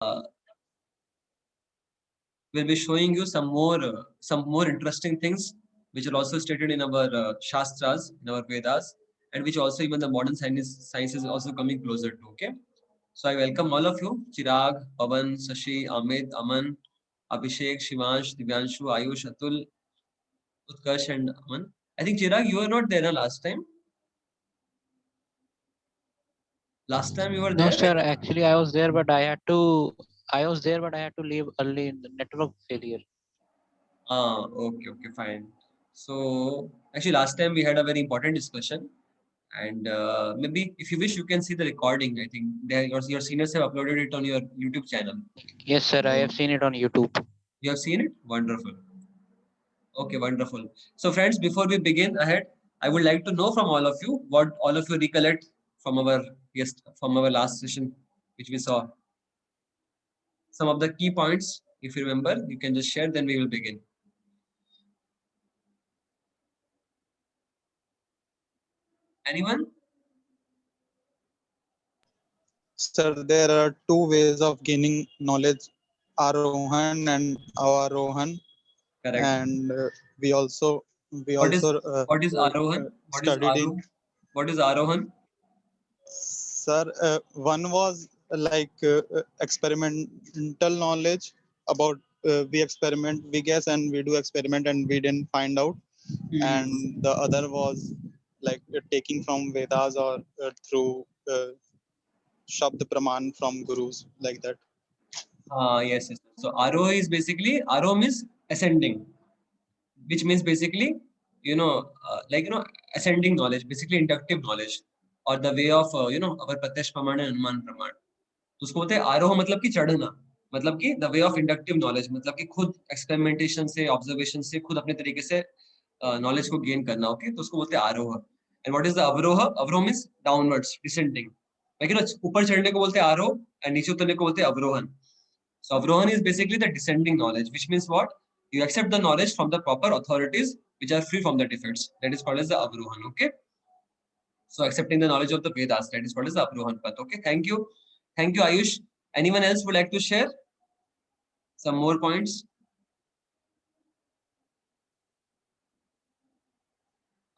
we'll be showing you some more interesting things which are also stated in our Shastras, in our Vedas, and which also even the modern science is also coming closer to. Okay. So I welcome all of you, Chirag, Pavan, Sashi, Amit, Aman, Abhishek, Shivansh, Divyanshu, Ayush, Atul, Utkarsh, and Aman. I think Chirag, you were not there last time. Last time you were No, there. sir. Actually, I was there, but I had to. I was there, but I had to leave early in the network failure. Okay, okay, fine. So actually, last time we had a very important discussion, and maybe if you wish, you can see the recording. I think your seniors have uploaded it on your YouTube channel. Yes, sir. I have So seen it on YouTube. you have seen it? Wonderful. Okay, wonderful. So friends, before we begin ahead, I would like to know from all of you what all of you recollect from our from our last session, which we saw. Some of the key points, if you remember, you can just share. Then we will begin. Anyone? Sir, there are two ways of gaining knowledge, Arohan and Avarohan, and Correct. we also we What also is what is Arohan? What is studied in. Arohan? What is Arohan? Sir, one was like experimental knowledge about we experiment, we guess, and we do experiment, and we didn't find out. Hmm. And the other was like taking from Vedas or through Shabd Praman from gurus, like that. Yes, yes. So Aroh is basically Aroh means ascending, which means basically ascending knowledge, basically inductive knowledge, or the way of our प्रत्यक्ष प्रमाण and अनुमान प्रमाण. तो उसको बोलते हैं आरोह मतलब कि चढ़ना, मतलब कि the way of inductive knowledge, मतलब कि खुद एक्सपेरिमेंटेशन से ऑब्जर्वेशन से खुद अपने तरीके से नॉलेज को गेन करना. ओके, तो उसको बोलते हैं आरोह. एंड व्हाट इज द अवरोह? अवरोह मींस डाउनवर्ड्स, डिसेंडिंग. लेकिन ऊपर चढ़ने को बोलते हैं आरोह, एंड नीचे उतरने को बोलते हैं अवरोहन. So Avrohan is basically the descending knowledge, which means what? You accept the knowledge from the proper authorities which are free from the defects. That is called as the Avrohan. Okay. So accepting the knowledge of the Vedas, that is called as the Avrohan path. Okay. Thank you. Thank you, Ayush. Anyone else would like to share some more points?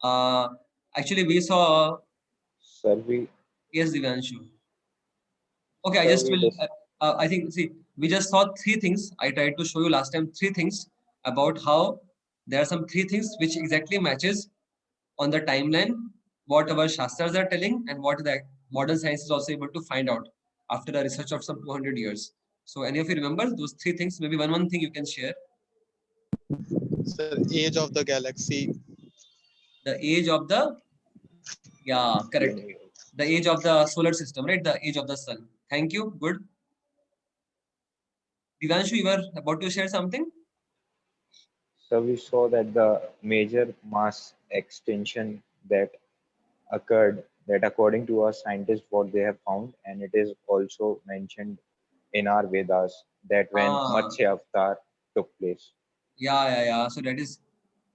Uh, Actually, we saw. Sir, we Yes, Divyanshu. Okay, I sir just we will. dis I think, see, we just saw three things. I tried to show you last time three things about how there are some three things which exactly matches on the timeline what our Shastras are telling and what the modern science is also able to find out after a research of some 200 years. So, any of you remember those three things? Maybe one thing you can share. Sir, age of the galaxy. The age of the, yeah, correct. universe. The age of the solar system, right? The age of the sun. Thank you. Good. Divanshu, you were about to share something? So we saw that the major mass extinction that occurred, that according to our scientists, what they have found, and it is also mentioned in our Vedas that when Ah, Matsya Avatar took place. yeah. So that is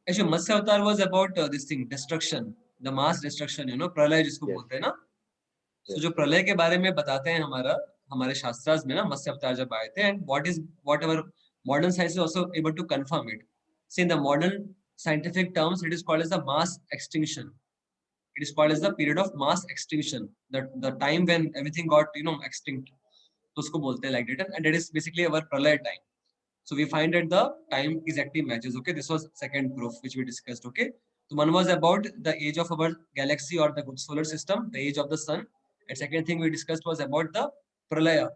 actually Matsya Avatar was about this thing, destruction, the mass destruction, प्रलय जिसको Yes, बोलते हैं ना. So yes, जो प्रलय के बारे में बताते हैं हमारे शास्त्रास में ना, मत्स्य अवतार जब आए थे, and what our modern science is also able to confirm it. See, in the modern scientific terms, it is called as the mass extinction. It is called as the period of mass extinction. The time when everything got extinct. तो उसको बोलते हैं like that, and that is basically our pralay time. So we find that the time exactly matches. Okay, this was second proof which we discussed. Okay, so one was about the age of our galaxy or the solar system, the age of the sun, and second thing we discussed was about the pralaya.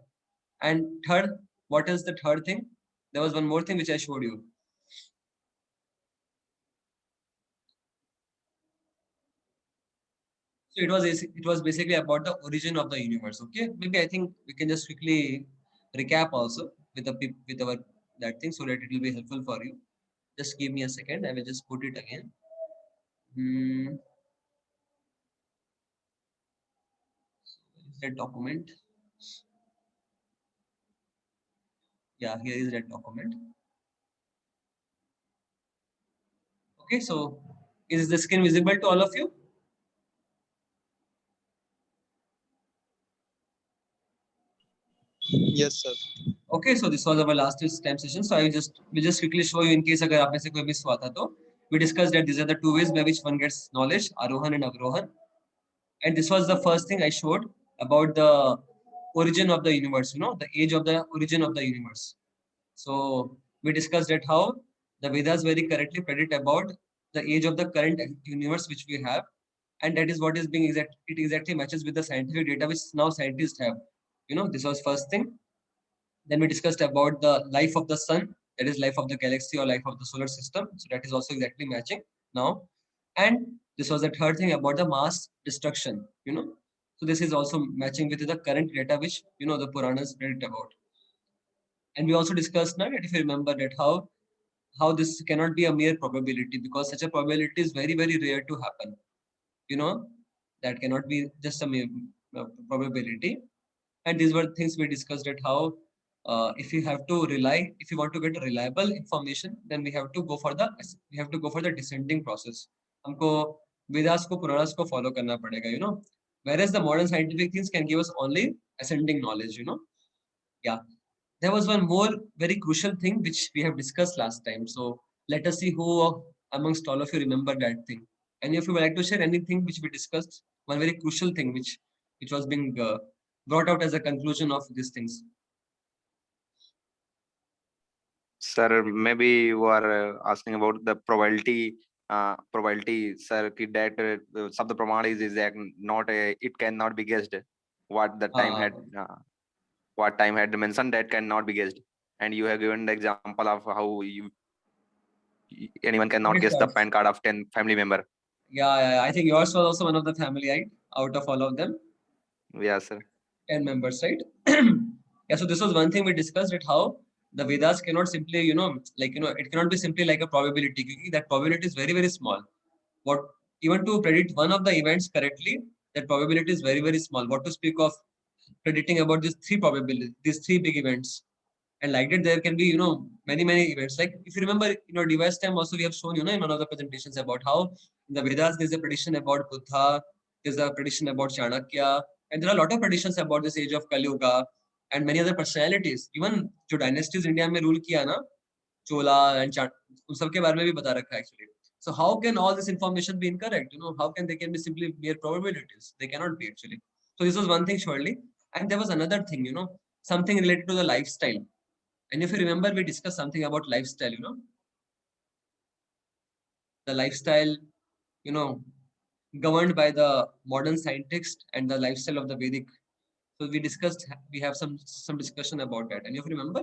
And third, what is the third thing? There was one more thing which I showed you. So it was basically about the origin of the universe. Okay, maybe I think we can just quickly recap also with with our that thing so that it will be helpful for you. Just give me a second. I will just put it again. Hmm. Is that document? Yeah, here is that document. Okay, so is the screen visible to all of you? Yes, sir. Okay, so this was our last time session. So I will just quickly show you in case agar aap mein se koi miss hua tha to. We discussed that these are the two ways by which one gets knowledge, Arohan and Avrohan. And this was the first thing I showed about the origin of the universe, you know, the age of the origin of the universe. So we discussed that how the Vedas very correctly predict about the age of the current universe which we have, and that is what is being exact. It exactly matches with the scientific data which now scientists have. You know, this was first thing. Then we discussed about the life of the sun, that is life of the galaxy or life of the solar system. So that is also exactly matching now. And this was the third thing about the mass destruction, you know. So this is also matching with the current data which, you know, the Puranas predict about. And we also discussed now that if you remember that how this cannot be a mere probability, because such a probability is very, very rare to happen. You know, that cannot be just a mere probability. And these were things we discussed at how if you have to rely, if you want to get reliable information, then we have to go for the descending process. हमको Vedas को Puranas को follow करना पड़ेगा, you know. Whereas the modern scientific things can give us only ascending knowledge, you know. Yeah. There was one more very crucial thing which we have discussed last time. So let us see who amongst all of you remember that thing. Any of you would like to share anything which we discussed? One very crucial thing which was being brought out as a conclusion of these things. Sir, maybe you are asking about the probability, sir, that Sabda Pramana is exact, not it cannot be guessed. What the time had mentioned, that cannot be guessed. And you have given the example of how anyone cannot guess the PAN card of 10 family member. Yeah, I think yours was also one of the family, right? Out of all of them. Yeah, sir. 10 members, right? Yeah, so this was one thing we discussed at how the Vedas cannot simply, you know, it cannot be simply like a probability. That probability is very, very small. What even to predict one of the events correctly, that probability is very, very small. What to speak of predicting about these three probabilities, these three big events. And like that, there can be, you know, many, many events. Like if you remember, you know, device time also we have shown, you know, in one of the presentations about how in the Vedas there's a prediction about Buddha, there's a prediction about Chanakya, and there are a lot of predictions about this age of Kali Yuga and many other personalities. Even जो dynasties India में rule किया ना, Chola and उन सब के बारे में भी बता रखा है actually. So how can all this information be incorrect? You know, how can they can be simply mere probabilities? They cannot be actually. So this was one thing surely. And there was another thing, you know, something related to the lifestyle. And if you remember, we discussed something about lifestyle, you know, the lifestyle, you know, governed by the modern scientist and the lifestyle of the Vedic. So we discussed, we have some discussion about that. And if you remember,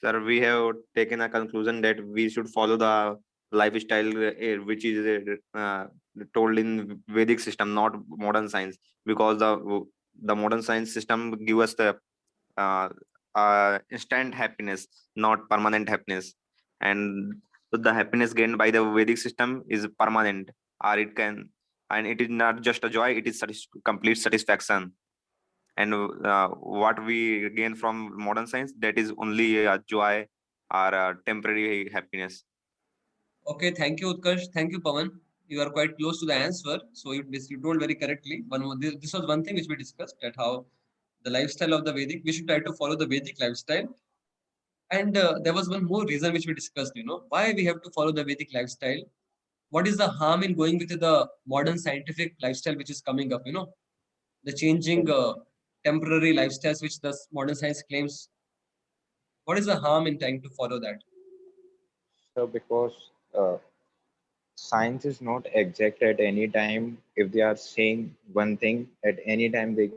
Sir, we have taken a conclusion that we should follow the lifestyle which is told in Vedic system, not modern science, because the modern science system give us the instant happiness, not permanent happiness, and the happiness gained by the Vedic system is permanent, or it can, and it is not just a joy; it is complete satisfaction. And what we gain from modern science, that is only a joy or a temporary happiness. okay, thank you, Utkarsh. Thank you, Pawan. You are quite close to the answer. So you told very correctly. This was one thing which we discussed, that how the lifestyle of the Vedic, we should try to follow the Vedic lifestyle. And there was one more reason which we discussed, you know, why we have to follow the Vedic lifestyle. What is the harm in going with the modern scientific lifestyle which is coming up, you know, the changing temporary lifestyles which the modern science claims? What is the harm in trying to follow that? So because science is not exact at any time. If they are saying one thing at any time, they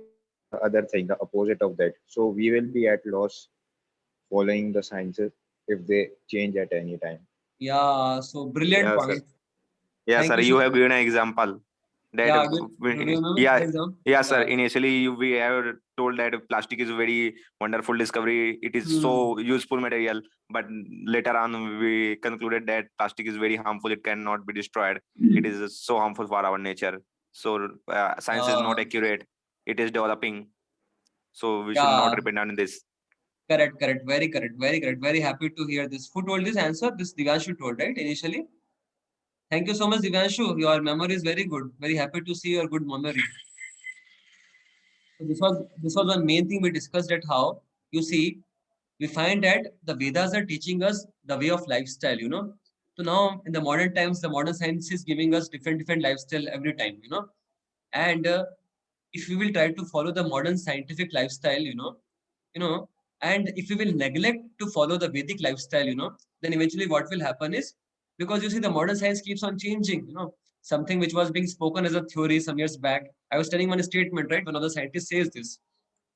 the other thing, the opposite of that. So we will be at loss following the sciences if they change at any time. Yeah, so brilliant Yeah, sir. point. Yeah, Thank sir. you You so have much. given an example. That Yeah, do you remember yeah, the exam? yeah, sir. Yeah. Initially, we have told that plastic is a very wonderful discovery. It is so useful material, but later on, we concluded that plastic is very harmful. It cannot be destroyed. It is so harmful for our nature. So science is not accurate. It is developing. So we should not Yeah, depend on this. correct, very correct, very correct. Very happy to hear this. Who told this answer? This Divanshu told, right? Initially? Thank you so much, Divanshu. Your memory is very good. Very happy to see your good memory. So this was one main thing we discussed, at how, you see, we find that the Vedas are teaching us the way of lifestyle, you know. So now in the modern times, the modern science is giving us different lifestyle every time, you know. And if we will try to follow the modern scientific lifestyle, you know, and if we will neglect to follow the Vedic lifestyle, then eventually what will happen is, because you see the modern science keeps on changing, something which was being spoken as a theory some years back. I was telling one statement, right? One of the scientists says this,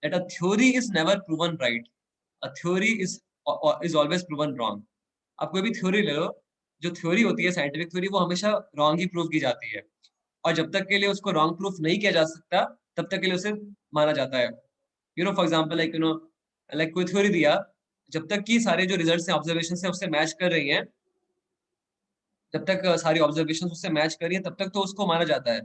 that a theory is never proven right. A theory is always proven wrong. आप कोई भी theory ले लो, जो theory होती है scientific theory, वो हमेशा wrong ही prove की जाती है, और जब तक के लिए उसको रॉन्ग प्रूफ नहीं किया जा सकता, तब तक के लिए उसे माना जाता है। फॉर एग्जांपल, लाइक कोई थ्योरी दिया, जब तक कि सारे जो रिजल्ट्स हैं ऑब्जर्वेशन से उससे मैच कर रही हैं, जब तक सारी ऑब्जर्वेशन उससे मैच कर रही है, तब तक तो उसको माना जाता है।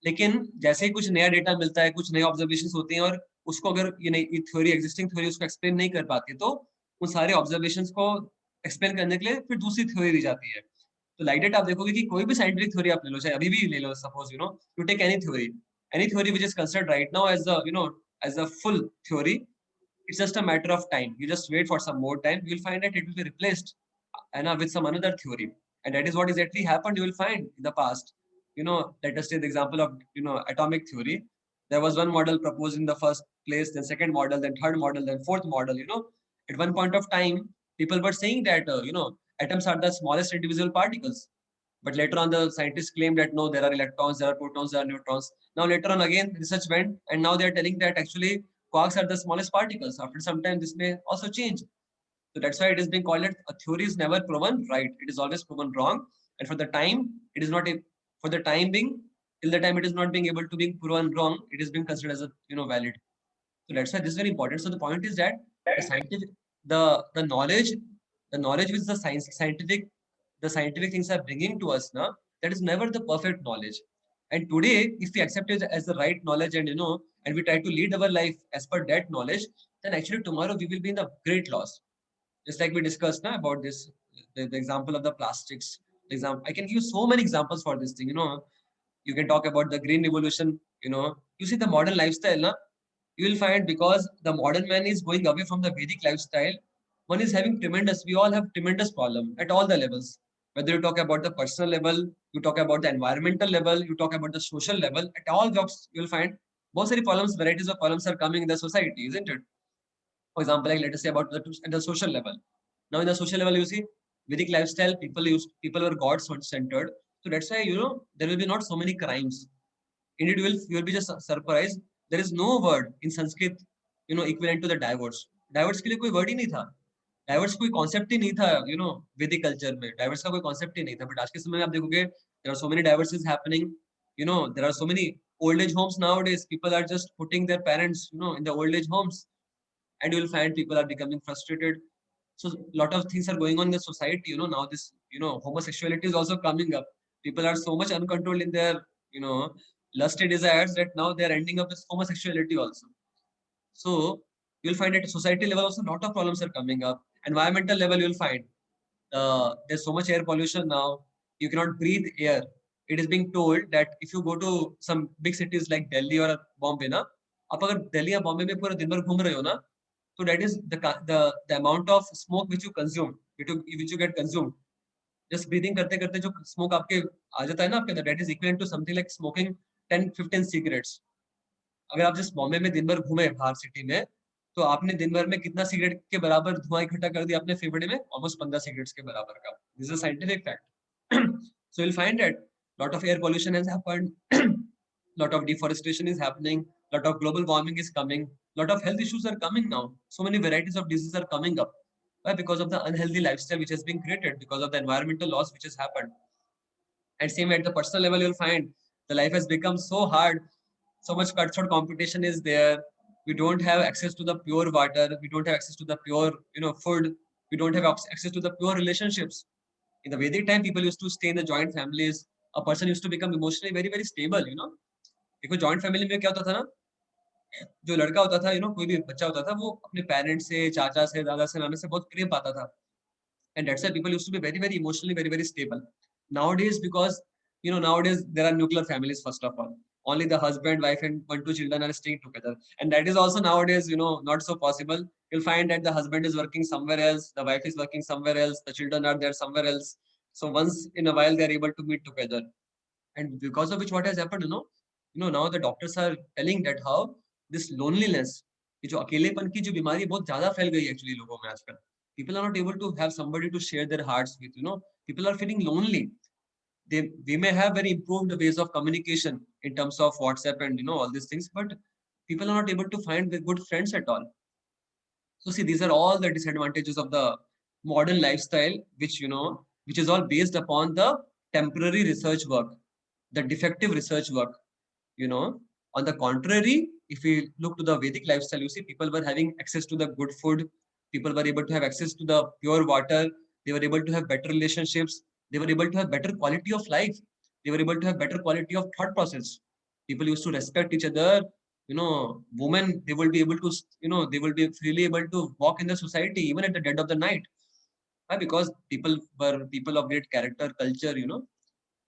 लेकिन जैसे ही कुछ नया डेटा मिलता है, कुछ नए ऑब्जर्वेशन होते हैं, और उसको अगर ये नई थ्योरी, एग्जिस्टिंग थ्योरी उसको एक्सप्लेन नहीं कर पाती, तो उन सारे ऑब्जर्वेशन को एक्सप्लेन करने के लिए फिर दूसरी थ्योरी दी जाती है। तो लाइक डेट आप देखोगे कि कोई भी साइंटिफिक थ्योरी आप ले लो, चाहे अभी भी ले लो, suppose you take any theory which is considered right now as as a full theory, it's just a matter of time. You just wait for some more time, you will find that it will be replaced with some another theory. And that is what exactly happened, you will find in the past. Let us take the example of atomic theory. There was one model proposed in the first place, then second model, then third model, then fourth model. At one point of time, people were saying that atoms are the smallest individual particles, but later on the scientists claimed that no, there are electrons, there are protons, there are neutrons. Now later on again research went, and now they are telling that actually quarks are the smallest particles. After some time this may also change. So that's why it is being called that a theory is never proven right, it is always proven wrong. And for the time, it is not for the time being, till the time it is not being able to be proven wrong, it is being considered as a valid. So that's why this is very important. So the point is that the scientific, the knowledge, which the scientific things are bringing to us now, that is never the perfect knowledge. And today, if we accept it as the right knowledge, and and we try to lead our life as per that knowledge, then actually tomorrow we will be in the great loss. Just like we discussed now about this, the example of the plastics. The example, I can give you so many examples for this thing. You can talk about the green revolution. You see the modern lifestyle, na, you will find, because the modern man is going away from the Vedic lifestyle, one is having we all have tremendous problem at all the levels. Whether you talk about the personal level, you talk about the environmental level, you talk about the social level, at all jobs, you will find most of the problems, varieties of problems are coming in the society, isn't it? For example, like let us say about the social level. Now in the social level, you see Vedic lifestyle, people were God centered. So that's why there will be not so many crimes. Indeed, you will be just surprised. There is no word in Sanskrit, equivalent to the divorce. Divorce के लिए कोई word ही नहीं था. Divorce कोई concept ही नहीं था, Vedic culture में. Divorce का कोई concept ही नहीं था. But आज के समय में आप देखोगे, there are so many divorces happening. There are so many old age homes nowadays. People are just putting their parents, in the old age homes, and you will find people are becoming frustrated. So a lot of things are going on in the society. Now this, homosexuality is also coming up. People are so much uncontrolled in their, lusty desires, that now they are ending up with homosexuality also. So you'll find at society level also a lot of problems are coming up. Environmental level, you'll find there's so much air pollution now. You cannot breathe air. It is being told that if you go to some big cities like Delhi or Bombay, ना, आप अगर दिल्ली या बॉम्बे में पूरा दिन भर घूम रहे हो ना, so that is the amount of smoke which you consume, which you get consumed. Just breathing करते करते जो smoke आपके आ जाता है ना आपके अंदर, that is equivalent to something like smoking 10-15 cigarettes. अगर आप जिस बॉम्बे में दिन भर घूमे बाहर सिटी में, तो आपने दिन भर में कितना सिगरेट के बराबर धुआं इकट्ठा कर दिया अपने फेफड़े में? ऑलमोस्ट 15 सिगरेट्स के बराबर का. This is a scientific fact. So you'll find that lot of air pollution has happened, lot of deforestation is happening, lot of global warming is coming, lot of health issues are coming now. So many varieties of diseases are coming up. Why? Because of the unhealthy lifestyle which has been created, because of the environmental loss which has happened. And same at the personal level, you'll find the life has become so hard, so much cutthroat competition is there. We don't have access to the pure water, we don't have access to the pure food, we don't have access to the pure relationships. In the Vedic time, people used to stay in the joint families. A person used to become emotionally very, very stable, Because joint family में क्या होता था ना, जो लड़का होता था, कोई भी बच्चा होता था, वो अपने पेरेंट्स से, चाचा से, दादा से, नाना से बहुत प्रेम पाता था. And that's why people used to be very, very emotionally very, very stable. Nowadays, because nowadays there are nuclear families, first of all. Only the husband, wife, and 1, 2 children are staying together. And that is also nowadays, not so possible. You'll find that the husband is working somewhere else, the wife is working somewhere else, the children are there somewhere else. So once in a while, they're able to meet together. And because of which, what has happened, now the doctors are telling that how this loneliness, ये जो अकेलेपन की जो बीमारी बहुत ज्यादा फैल गई है एक्चुअली लोगों में आजकल. People are not able to have somebody to share their hearts with. People are feeling lonely. We may have very improved ways of communication in terms of WhatsApp and all these things, but people are not able to find the good friends at all. So see, these are all the disadvantages of the modern lifestyle, which is all based upon the temporary research work, the defective research work. On the contrary, if we look to the Vedic lifestyle, you see people were having access to the good food, people were able to have access to the pure water, they were able to have better relationships, they were able to have better quality of life, they were able to have better quality of thought process. People used to respect each other. Women, they will be able to, they will be freely able to walk in the society even at the dead of the night. Why? Because people were people of great character, culture.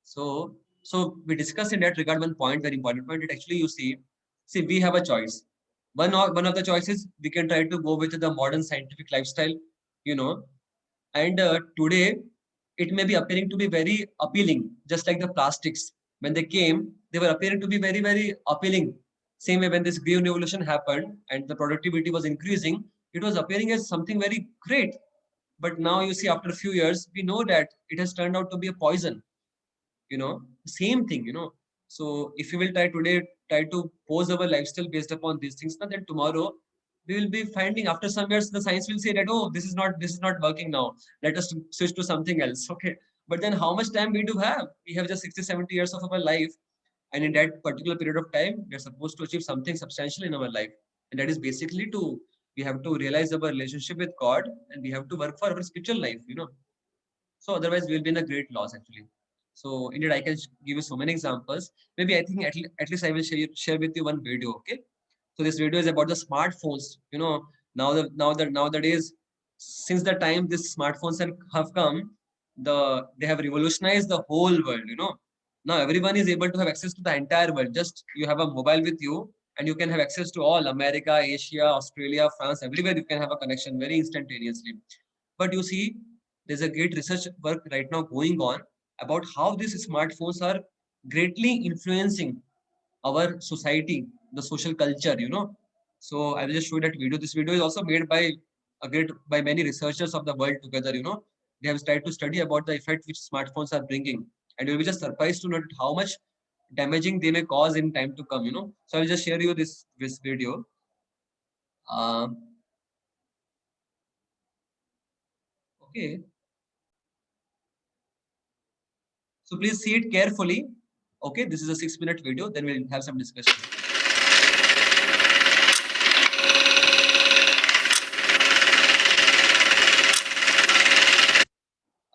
So we discussed in that regard one point, very important point. That actually you see, we have a choice. One of the choices, we can try to go with the modern scientific lifestyle, and today it may be appearing to be very appealing, just like the plastics. When they came, they were appearing to be very, very appealing. Same way when this green revolution happened and the productivity was increasing, it was appearing as something very great. But now you see, after a few years, we know that it has turned out to be a poison. Same thing. So if we will try to pose our lifestyle based upon these things, then tomorrow we will be finding, after some years, the science will say that, oh, this is not working now, let us switch to something else. Okay, but then how much time we do have? We have just 60-70 years of our life, and in that particular period of time, we are supposed to achieve something substantial in our life, and that is basically we have to realize our relationship with God, and we have to work for our spiritual life. So otherwise we'll be in a great loss actually. So indeed, I can give you so many examples. Maybe I think at least I will share with you one video. Okay. So this video is about the smartphones. Nowadays, since the time these smartphones have come, they have revolutionized the whole world. Now everyone is able to have access to the entire world. Just you have a mobile with you, and you can have access to all America, Asia, Australia, France, everywhere you can have a connection very instantaneously. But you see, there's a great research work right now going on about how these smartphones are greatly influencing our society, the social culture. So I will just show you that video. This video is also made by many researchers of the world together. They have tried to study about the effect which smartphones are bringing, and you'll be just surprised to note how much damaging they may cause in time to come. So I'll just share you this video. Okay. So please see it carefully. Okay, this is a 6-minute video. Then we'll have some discussion.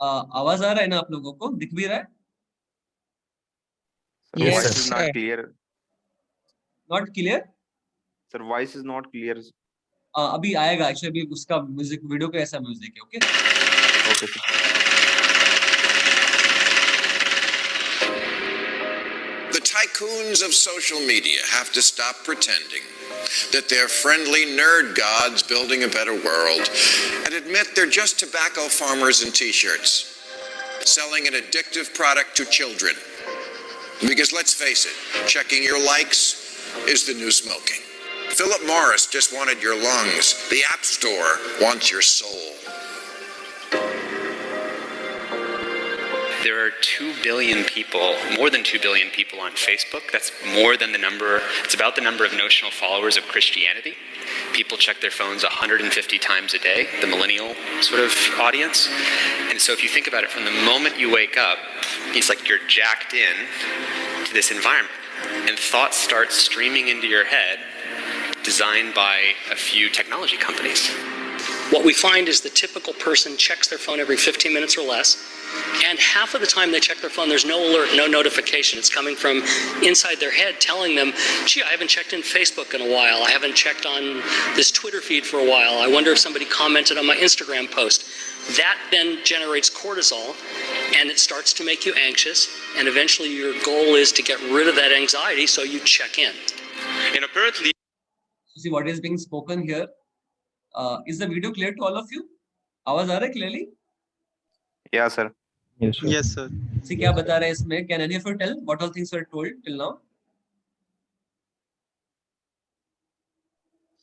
आवाज आ रहा है ना आप लोगों को? दिख भी रहा है? Sir, Yes, voice is sir. not clear. Not clear? Sir, voice is not clear. अभी आएगा. Actually अभी उसका म्यूजिक वीडियो का ऐसा म्यूजिक है. Okay. Okay, sir. The tycoons of social media have to stop pretending that they're friendly nerd gods building a better world and admit they're just tobacco farmers in t-shirts, selling an addictive product to children. Because let's face it, checking your likes is the new smoking. Philip Morris just wanted your lungs. The App Store wants your soul. There are 2 billion people, more than 2 billion people on Facebook. That's more than it's about the number of notional followers of Christianity. People check their phones 150 times a day, the millennial sort of audience. And so if you think about it, from the moment you wake up, it's like you're jacked in to this environment. And thoughts start streaming into your head, designed by a few technology companies. What we find is the typical person checks their phone every 15 minutes or less, and half of the time they check their phone, there's no alert, no notification. It's coming from inside their head telling them, gee, I haven't checked in Facebook in a while. I haven't checked on this Twitter feed for a while. I wonder if somebody commented on my Instagram post. That then generates cortisol, and it starts to make you anxious, and eventually your goal is to get rid of that anxiety, so you check in. And apparently, see what is being spoken here. Is the video clear to all of you? आवाज आ रहा है clearly? Yeah, sir. Yes, sir. Yes, sir. See क्या बता रहे हैं इसमें? Can any of you tell what all things were told till now?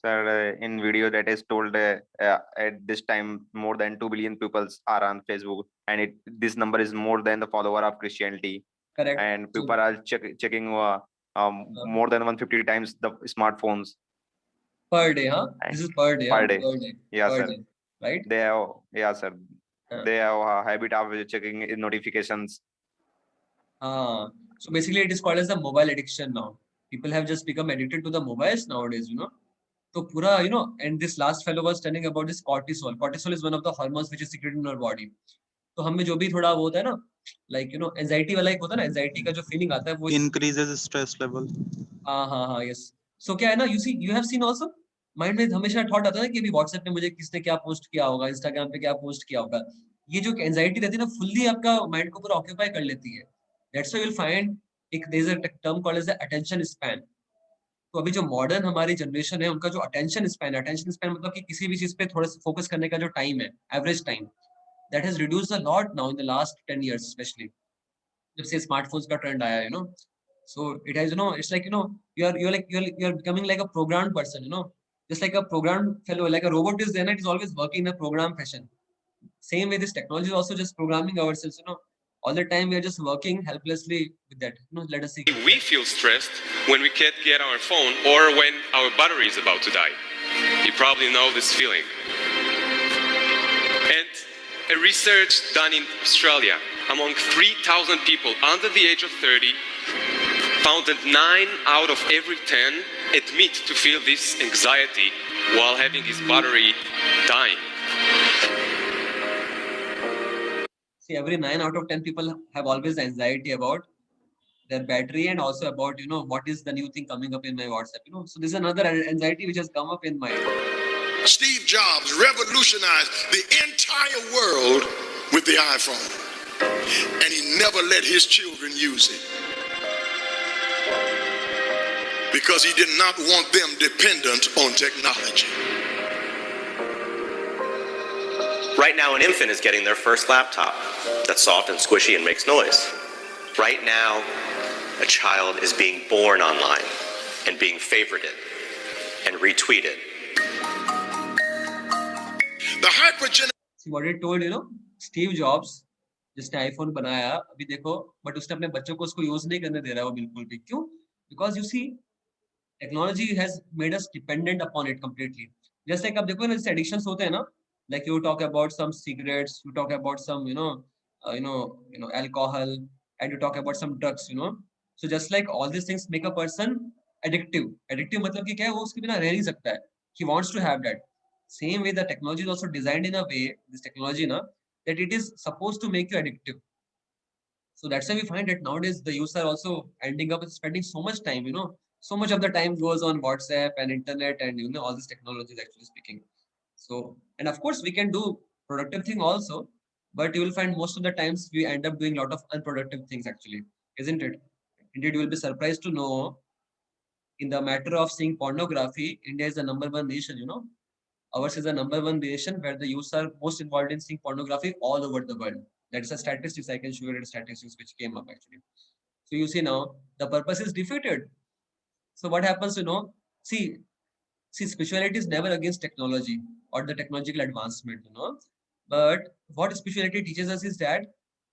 Sir, in video that is told at this time, more than 2 billion people are on Facebook, and this number is more than the follower of Christianity. Correct. And people are checking more than 150 times the smartphones Per day, huh? This is per day. Per huh? day. Per day. Yeah, Per sir. day. Right? They have, yeah, sir. Yeah. They have a habit of checking notifications. So basically, it is called as the mobile addiction now. People have just become addicted to the mobiles nowadays, you know. So pura, you know, and this last fellow was telling about this cortisol. Cortisol is one of the hormones which is secreted in our body. तो हमें जो भी थोड़ा वो होता है ना, like you know, anxiety वाला एक होता है ना, anxiety का जो feeling आता है वो Increases stress level. हाँ, yes. So क्या है ना, you have seen also, mind में हमेशा thought आता है ना कि अभी WhatsApp पे मुझे किसने क्या post किया होगा, Instagram पे क्या post किया होगा. ये जो anxiety रहती है ना, fully आपका mind को पूरा occupy कर लेती है. That's why you'll find there is a term called as the attention span. तो अभी जो मॉडर्न हमारी जनरेशन है उनका जो अटेंशन स्पैन मतलब कि किसी भी चीज पे थोड़ा सा फोकस करने का जो टाइम है, average time, that has reduced a lot now in the last 10 years specially जब से स्मार्टफोन्स का ट्रेंड आया, you know. So it has, you know, it's like, you know, you are becoming like a programmed person, you know, just like a programmed fellow, like a robot is there, it is always working in a program fashion. Same way this technology is also just programming ourselves, you know. All the time we are just working helplessly with that. You know, let us see. we feel stressed when we can't get our phone or when our battery is about to die. You probably know this feeling. And a research done in Australia among 3,000 people under the age of 30 found that 9 out of every 10 admit to feel this anxiety while having his battery dying. See, every 9 out of 10 people have always anxiety about their battery and also about, you know, what is the new thing coming up in my WhatsApp, you know. So this is another anxiety which has come up in my. Steve Jobs revolutionized the entire world with the iPhone, and he never let his children use it because he did not want them dependent on technology. Right now, an infant is getting their first laptop that's soft and squishy and makes noise. Right now, a child is being born online and being favorited and retweeted. The hypergen. See what he told, you know, Steve Jobs जिसने iPhone बनाया अभी देखो, but उसने अपने बच्चों को उसको use नहीं करने दे रहा है वो बिल्कुल भी. क्यों? Because you see, technology has made us dependent upon it completely. जैसे कि आप देखो ना, जैसे addictions होते हैं ना, like you talk about some cigarettes, you talk about some, you know, alcohol, and you talk about some drugs, you know. So just like all these things make a person addictive. Addictive मतलब कि क्या है, वो उसके बिना रह नहीं सकता है. He wants to have that. Same way the technology is also designed in a way, this technology na, that it is supposed to make you addictive. So that's why we find that nowadays the youth are also ending up spending so much time, you know, so much of the time goes on WhatsApp and internet and, you know, all this technology is actually speaking. So, and of course we can do productive thing also, but you will find most of the times we end up doing a lot of unproductive things actually, isn't it? Indeed, you will be surprised to know in the matter of seeing pornography, India is the #1 nation, you know. Ours is the #1 nation where the youths are most involved in seeing pornography all over the world. That is a statistics, I can show you the statistics which came up actually. So you see now, the purpose is defeated. So what happens, you know, see, spirituality is never against technology or the technological advancement, you know. But what spirituality teaches us is that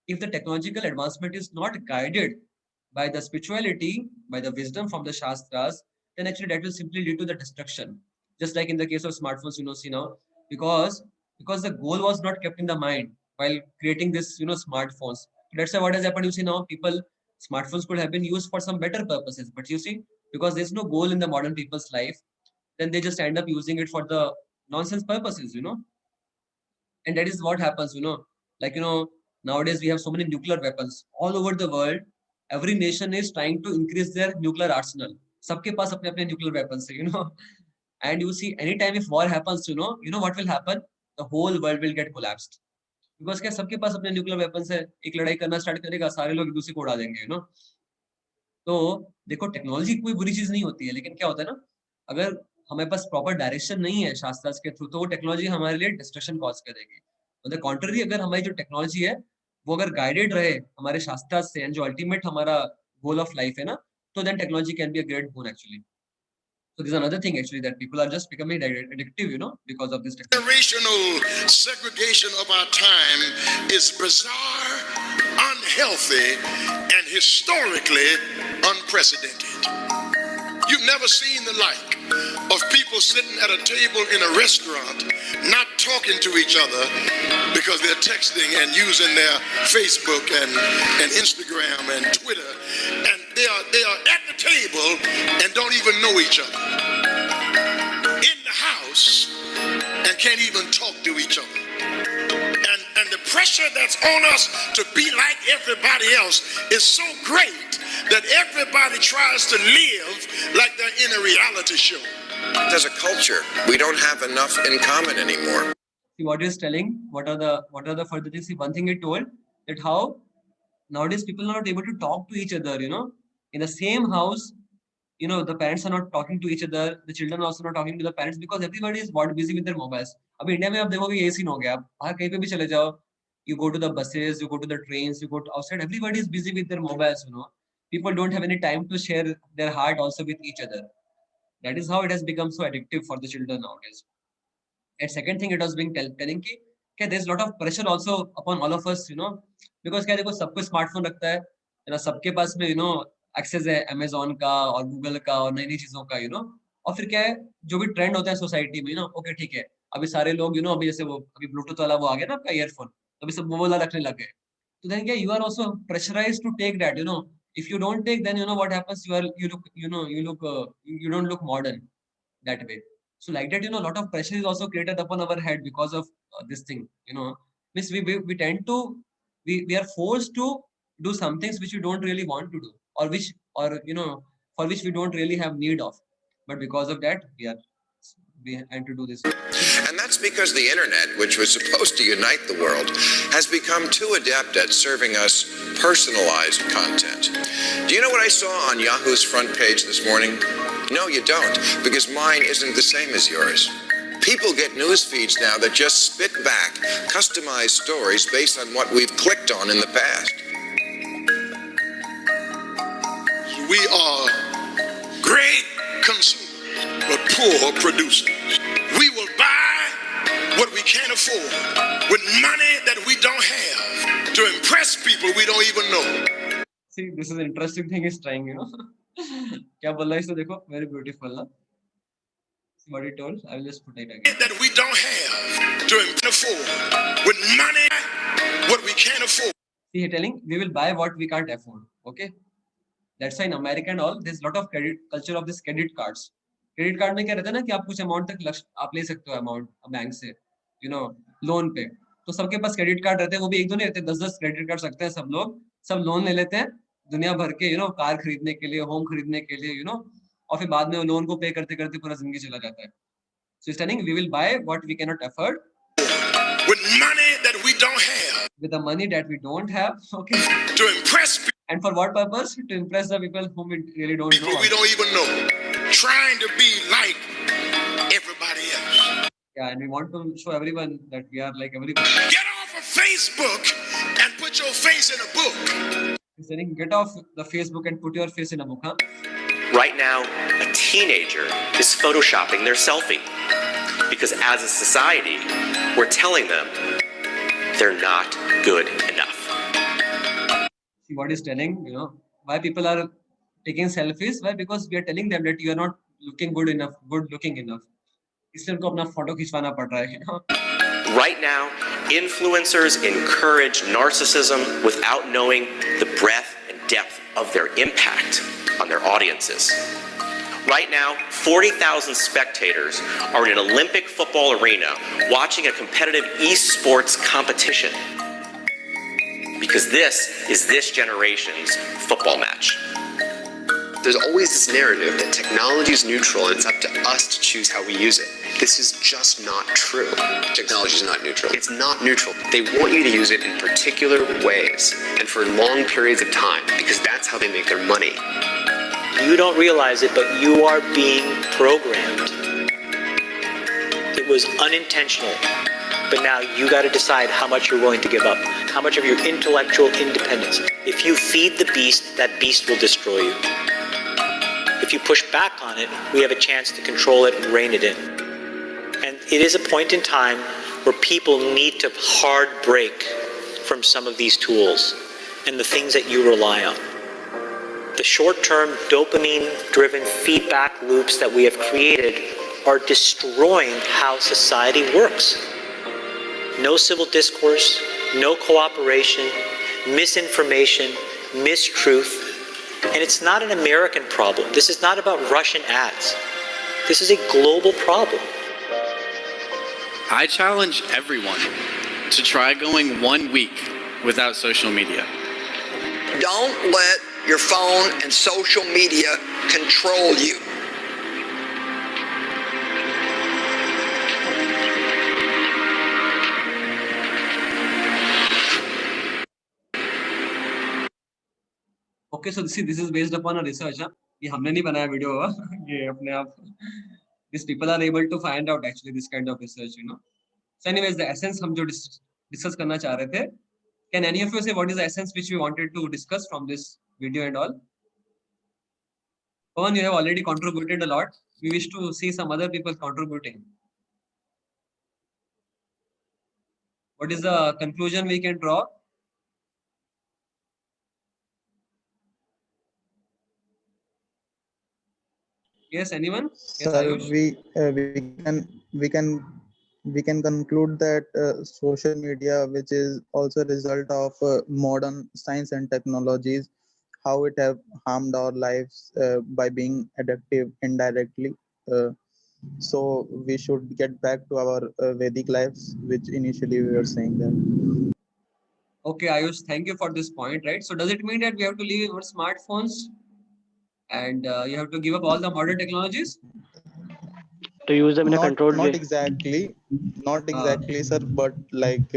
if the technological advancement is not guided by the spirituality, by the wisdom from the Shastras, then actually that will simply lead to the destruction. Just like in the case of smartphones, you know, see now, because the goal was not kept in the mind while creating this, you know, smartphones. That's why what has happened, you see now, smartphones could have been used for some better purposes, but you see, because there's no goal in the modern people's life, then they just end up using it for the nonsense purposes, you know. And that is what happens, you know, like, you know, nowadays we have so many nuclear weapons all over the world. Every nation is trying to increase their nuclear arsenal. सबके पास अपने अपने nuclear weapons, you know. And you see, anytime if war happens, you know what will happen? The whole world will get collapsed. Because क्या सबके पास अपने nuclear weapons है, एक लड़ाई करना स्टार्ट करेगा, सारे लोग एक दूसरे को उड़ा देंगे, यू नो। तो देखो टेक्नोलॉजी कोई बुरी चीज नहीं होती है, लेकिन क्या होता है ना, अगर हमारे पास प्रॉपर डायरेक्शन नहीं है शास्त्र के थ्रू, तो वो टेक्नोलॉजी हमारे लिए डिस्ट्रक्शन कॉज करेगी। ऑन द कॉन्ट्ररी, अगर हमारी जो टेक्नोलॉजी है वो अगर गाइडेड रहे हमारे शास्त्र से, एंड जो अल्टीमेट हमारा गोल ऑफ लाइफ है ना, तो then technology can be a great boon actually. So this is another thing actually, that people are just becoming addictive, you know, because of this technology. Generational segregation of our time is bizarre, unhealthy, and historically unprecedented. You've never seen the like of people sitting at a table in a restaurant not talking to each other because they're texting and using their Facebook and Instagram and Twitter, and they are at the table and don't even know each other. In the house and can't even talk to each other. And the pressure that's on us to be like everybody else is so great that everybody tries to live like they're in a reality show. As a culture, we don't have enough in common anymore. See what he's telling, what are the further things. See, one thing he told, that how nowadays people are not able to talk to each other, you know, in the same house, you know, the parents are not talking to each other, the children are also not talking to the parents, because everybody is what busy with their mobiles. अभी India में आप देखोगे ये scene हो गया, आप बाहर कहीं पे भी चले जाओ, you go to the buses, you go to the trains, you go to outside, everybody is busy with their mobiles, you know. People don't have any time to share their heart also with each other. That is how it has become so addictive for the children nowadays. And second thing, it was being telling कि क्या there's a lot of pressure also upon all of us, you know, because क्या देखो सबको smartphone रखता है ना, सबके पास में, you know, एक्सेस है अमेजोन का और गूगल का और नई नई चीजों का, यू नो। और फिर क्या है, जो भी ट्रेंड होता है सोसाइटी में, ना, ओके ठीक है, अभी सारे लोग, यू नो, अभी जैसे वो अभी ब्लूटूथ वाला वो आ गया ना आपका ईयरफोन, अभी सब वो वाला रखने लग गए, तो देन क्या, you are also pressurised to take that, you know. If you don't take, then you know what happens, you don't look modern that way. So like that, you know, a lot of pressure is also created upon our head because of this thing, you know. Means we tend to, we are forced to do some things which we don't really want to do, or you know, for which we don't really have need of, but because of that we had to do this. And that's because the internet, which was supposed to unite the world, has become too adept at serving us personalized content. Do you know what I saw on Yahoo's front page this morning? No, you don't, because mine isn't the same as yours. People get news feeds now that just spit back customized stories based on what we've clicked on in the past. We are great consumers, but poor producers. We will buy what we can't afford with money that we don't have to impress people we don't even know. See, this is an interesting thing he's trying, you know. क्या बोल रहा है इसको देखो, very beautiful ना. See what he told. I will just put it again. That we don't have to afford with money what we can't afford. See, he's telling we will buy what we can't afford. Okay. That's why in America and all, there's a lot of credit culture of this credit cards. Credit card में क्या रहता है ना कि आप कुछ amount तक आप ले सकते हो अमाउंट बैंक से, यू नो, लोन पे। तो सबके पास क्रेडिट कार्ड रहते हैं, वो भी एक दो नहीं रहते, 10-10 क्रेडिट कार्ड रखते हैं सब लोग, सब लोन ले लेते हैं दुनिया भर के, यू नो, कार खरीदने के लिए, होम खरीदने के लिए, यू नो, और फिर बाद में वो लोन को पे करते करते पूरा जिंदगी चला जाता है। So he's telling we will buy what we cannot afford with money that we don't have, with the money that we don't have, okay, to impress people. And for what purpose? To impress the people whom we really don't know. We don't even know. Trying to be like everybody else. Yeah, and we want to show everyone that we are like everybody. Get off of Facebook and put your face in a book. He's saying, get off the Facebook and put your face in a book, huh? Right now, a teenager is photoshopping their selfie because as a society, we're telling them they're not good enough. See what he's telling, you know, why people are taking selfies? Why? Because we are telling them that you are not looking good looking enough. इसलिए उनको अपना photo खिंचवाना पड़ रहा है, you know? Right now, influencers encourage narcissism without knowing the breadth and depth of their impact on their audiences. Right now, 40,000 spectators are in an Olympic football arena watching a competitive esports competition because this is this generation's football match. There's always this narrative that technology is neutral and it's up to us to choose how we use it. This is just not true. Technology is not neutral. It's not neutral. They want you to use it in particular ways and for long periods of time because that's how they make their money. You don't realize it, but you are being programmed. It was unintentional, but now you got to decide how much you're willing to give up, how much of your intellectual independence. If you feed the beast, that beast will destroy you. If you push back on it, we have a chance to control it and rein it in. And it is a point in time where people need to hard break from some of these tools and the things that you rely on. The short-term dopamine-driven feedback loops that we have created are destroying how society works. No civil discourse, no cooperation, misinformation, mistruth. And it's not an American problem. This is not about Russian ads. This is a global problem. I challenge everyone to try going 1 week without social media. Don't let your phone and social media control you. Okay, so this is based upon a research. ये हमने नहीं बनाया video ये अपने आप. These people are able to find out actually this kind of research, you know. So anyways, the essence हम जो discuss करना चाह रहे थे. Can any of you say what is the essence which we wanted to discuss from this video and all? Pawan, you have already contributed a lot. We wish to see some other people contributing. What is the conclusion we can draw? Yes, anyone? Yes, Sir, Ayush? we can conclude that social media, which is also a result of modern science and technologies, how it have harmed our lives by being addictive indirectly. So we should get back to our Vedic lives, which initially we were saying that. Okay, Ayush, thank you for this point, right? So does it mean that we have to leave our smartphones and you have to give up all the modern technologies? To use them in a controlled way. Not exactly, sir, but like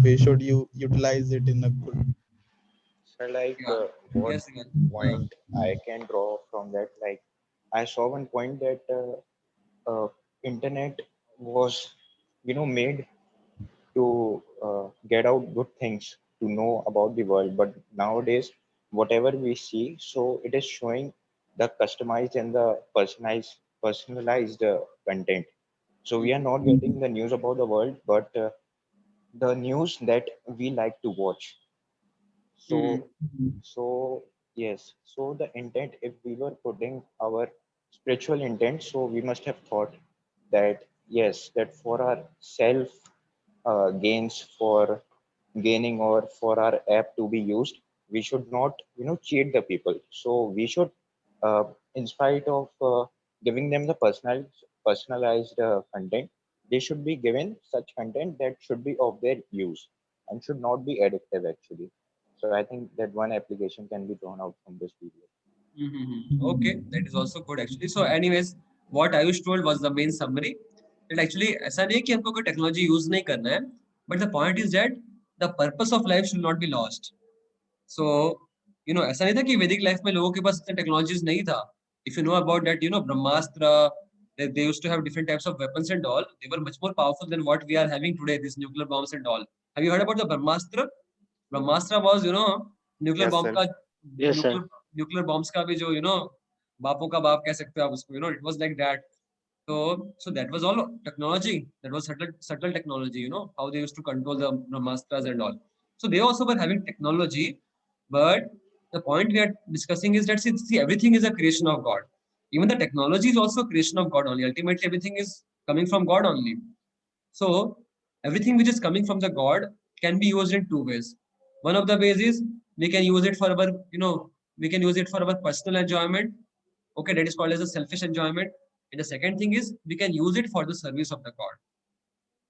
we should utilize it in a good. So like Yeah. what Yes, again. point I can draw from that, like I saw one point that internet was made to get out good things, to know about the world, but nowadays whatever we see, so it is showing the customized and the personalized content. So we are not getting the news about the world, but the news that we like to watch. So yes, so the intent, if we were putting our spiritual intent, so we must have thought that yes, that for our self gains, for gaining, or for our app to be used, we should not cheat the people. So we should in spite of giving them the personalized content, they should be given such content that should be of their use and should not be addictive actually. So I think that one application can be drawn out from this video. Okay, that is also good actually. So anyways, what Ayush told was the main summary. That actually ऐसा नहीं है कि हमको कोई technology use नहीं करना है, but the point is that the purpose of life should not be lost. So ऐसा नहीं था कि वैदिक लाइफ में लोगों के पास इतने टेक्नोलॉजीज नहीं था. If you know about that, Brahmastra, they used to have different types of weapons and all. They were much more powerful than what we are having today, these nuclear bombs and all. Have you heard about the Brahmastra? Brahmastra was, nuclear Yes, bomb sir. का Yes, sir. nuclear bombs का भी जो बापों का बाप कह सकते हो आप उसको, it was like that. So that was all technology. That was subtle technology, how they used to control the Brahmastras and all. So they also were having technology, but the point we are discussing is that see, everything is a creation of God. Even the technology is also a creation of God only. Ultimately, everything is coming from God only. So everything which is coming from the God can be used in two ways. One of the ways is we can use it for our, we can use it for our personal enjoyment. Okay, that is called as a selfish enjoyment. And the second thing is we can use it for the service of the God.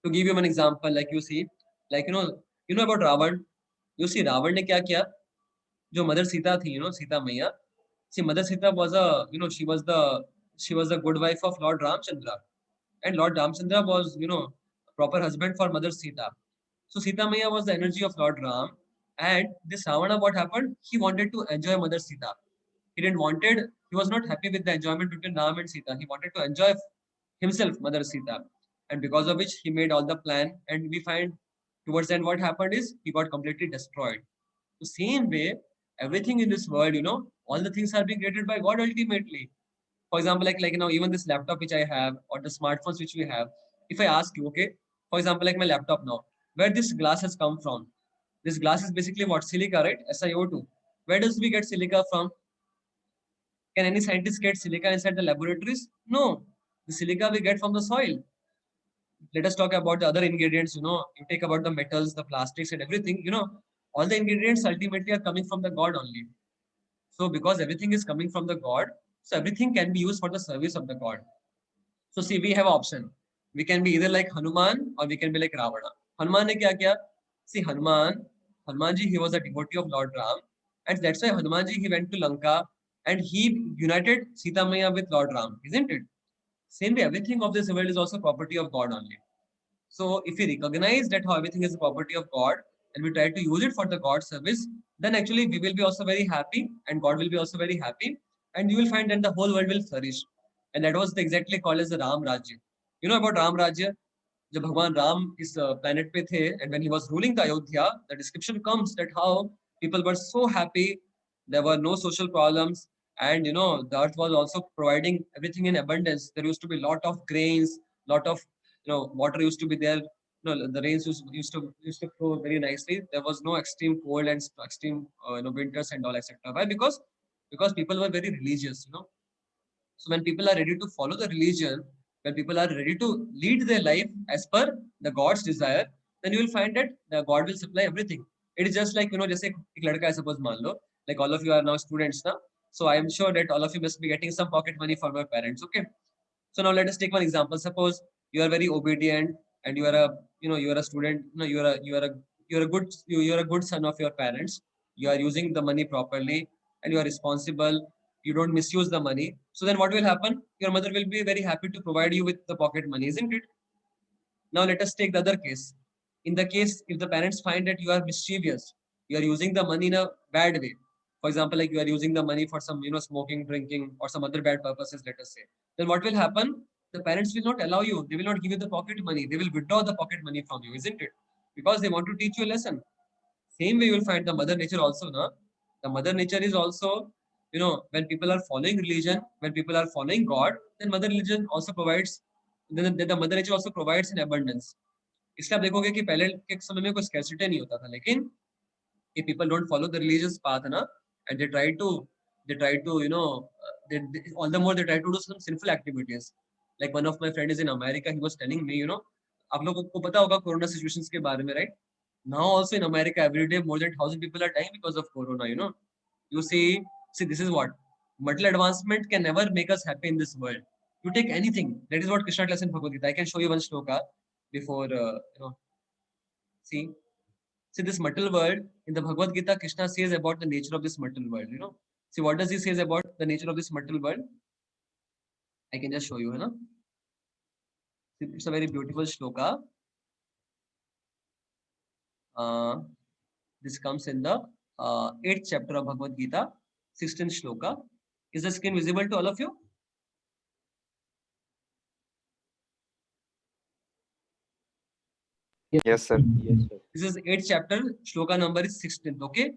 To give you an example, like you see, like you know about Ravan. You see, Ravan ने क्या किया? जो Mother Sita थी, Sita Maiya. See, Mother Sita was a, she was the good wife of Lord Ramchandra. and Lord Ramchandra was, proper husband for Mother Sita. So Sita Maya was the energy of Lord Ram, and this Ravana, what happened? He wanted to enjoy Mother Sita. He was not happy with the enjoyment between Ram and Sita. He wanted to enjoy himself, Mother Sita. And because of which he made all the plan. And we find towards the end what happened is he got completely destroyed. The same way, everything in this world, all the things are being created by God ultimately. For example, even this laptop which I have, or the smartphones which we have, if I ask you, okay, for example, like my laptop now, where this glass has come from? This glass is basically what? Silica, right? SiO2. Where does we get silica from? Can any scientist get silica inside the laboratories? No. The silica we get from the soil. Let us talk about the other ingredients. You take about the metals, the plastics and everything, all the ingredients ultimately are coming from the God only. So because everything is coming from the God, so everything can be used for the service of the God. So see, we have an option. We can be either like Hanuman or we can be like Ravana. Hanuman ne kya kiya? See, Hanumanji, he was a devotee of Lord Ram, and that's why Hanumanji, he went to Lanka and he united Sita Maya with Lord Ram, isn't it? Same way, everything of this world is also property of God only. So if we recognize that how everything is a property of God and we try to use it for the God service, then actually we will be also very happy and God will be also very happy, and you will find that the whole world will flourish. And that was exactly called as the Ram Rajya. You know about Ram Rajya? जब भगवान राम इस planet पे थे, and when he was ruling the Ayodhya, the description comes that how people were so happy, there were no social problems, and the earth was also providing everything in abundance. There used to be a lot of grains, lot of water used to be there. The rains used to flow very nicely. There was no extreme cold and extreme winters and all, etc. Why? Because people were very religious. So when people are ready to follow the religion, when people are ready to lead their life as per the God's desire, then you will find that the God will supply everything. It is just like, जैसे एक लड़का है, suppose मान लो, like all of you are now students now. So I am sure that all of you must be getting some pocket money from your parents. Okay. So now let us take one example. Suppose you are very obedient and you are a student. You are a good son of your parents. You are using the money properly and you are responsible. You don't misuse the money. So then what will happen? Your mother will be very happy to provide you with the pocket money, isn't it? Now let us take the other case. In the case, if the parents find that you are mischievous, you are using the money in a bad way. For example, like you are using the money for some, smoking, drinking, or some other bad purposes, let us say. Then what will happen? The parents will not allow you. They will not give you the pocket money. They will withdraw the pocket money from you, isn't it? Because they want to teach you a lesson. Same way you will find the mother nature also, na? The mother nature is also, when people are following religion, when people are following God, then mother religion also provides, then the mother nature also provides in abundance. इसलिए आप देखोगे कि पहले के समय में कोई scarcity नहीं होता था, लेकिन if people don't follow the religious path, na, and they try to all the more they try to do some sinful activities. Like one of my friend is in America, he was telling me, आप लोगों को पता होगा corona situations के बारे में, right? Now also in America, every day more than 1,000 people are dying because of corona. You see, this is what material advancement can never make us happy in this world. You take anything. That is what Krishna tells in Bhagavad Gita. I can show you one shloka before see this material world in the Bhagavad Gita. Krishna says about the nature of this material world. See what does he says about the nature of this material world? I can just show you. It's a very beautiful shloka. This comes in the 8th chapter of Bhagavad Gita, 16th shloka. Is the screen visible to all of you? Yes, sir. Yes, sir. This is 8th chapter, shloka number is 16th. Okay.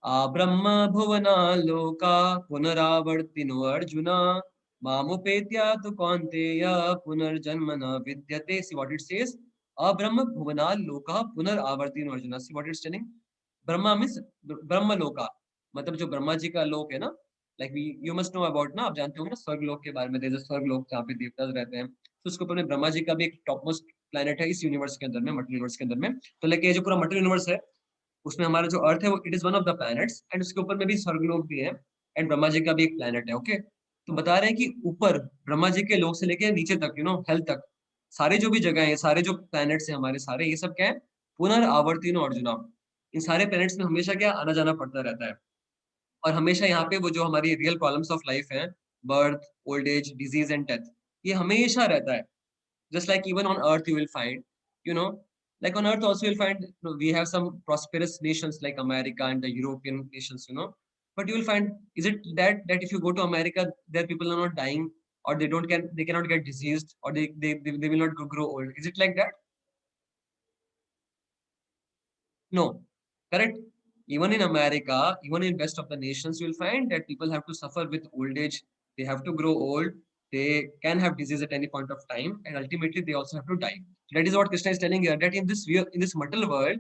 Brahma bhuvana loka punaravartino arjuna mamupetya tu kaunteya punarjanmana vidyate. See what it says. Brahma bhuvana loka punaravartino arjuna. See what it's telling. Brahma means Brahma loka. मतलब जो ब्रह्मा जी का लोक है ना, like you must know about ना, आप जानते होंगे ना स्वर्ग लोक के बारे में. There is a स्वर्ग लोक जहाँ पे देवता रहते हैं. तो उसके ऊपर में ब्रह्मा जी का भी एक टॉप मोस्ट प्लैनेट है इस यूनिवर्स के अंदर में, मटेरियल यूनिवर्स के अंदर में. तो लेके ये जो पूरा मटेरियल यूनिवर्स है, उसमें हमारा जो अर्थ है वो it is one of the planets, and उसके ऊपर में भी स्वर्ग लोक भी है, एंड ब्रह्मा जी का भी एक प्लैनेट है. ओके. तो बता रहे हैं कि ऊपर ब्रह्मा जी के लोक से लेके नीचे तक, हेल तक, सारे जो भी जगह है, सारे जो प्लैनेट्स हैं हमारे, सारे ये सब क्या है? पुनरावर्तिनो अर्जुना. इन सारे प्लैनेट्स में हमेशा क्या आना जाना पड़ता रहता है, और हमेशा यहाँ पे वो जो हमारी रियल प्रॉब्लम्स ऑफ लाइफ है, birth, old age, disease and death, ये हमेशा रहता है. Just like even on Earth, you will find, like on Earth also you'll find, we have some prosperous nations like America and the European nations, but you will find, is it that if you go to America, there people are not dying, or they cannot get diseased, or they will not grow old? Is it like that? No, correct. Even in America, even in best of the nations, you will find that people have to suffer with old age. They have to grow old. They can have disease at any point of time, and ultimately they also have to die. That is what Krishna is telling here. That in this material world,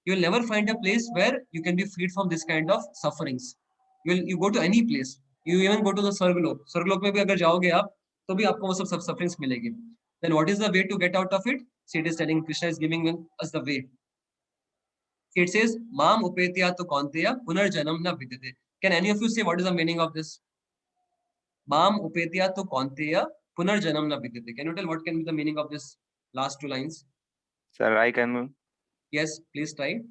you will never find a place where you can be freed from this kind of sufferings. You go to any place. You even go to the Sarglok. Sarglok में भी अगर जाओगे आप, तो भी आपको वो सब sufferings मिलेगी. Then what is the way to get out of it? See, it is telling, Krishna is giving us the way. It says, Mam upetya to kaunteya punarjanam na vidyate. Can any of you say what is the meaning of this? Mam upetya to kaunteya punarjanam na vidyate. Can you tell what can be the meaning of this last two lines? Sir, I can. Yes, please try.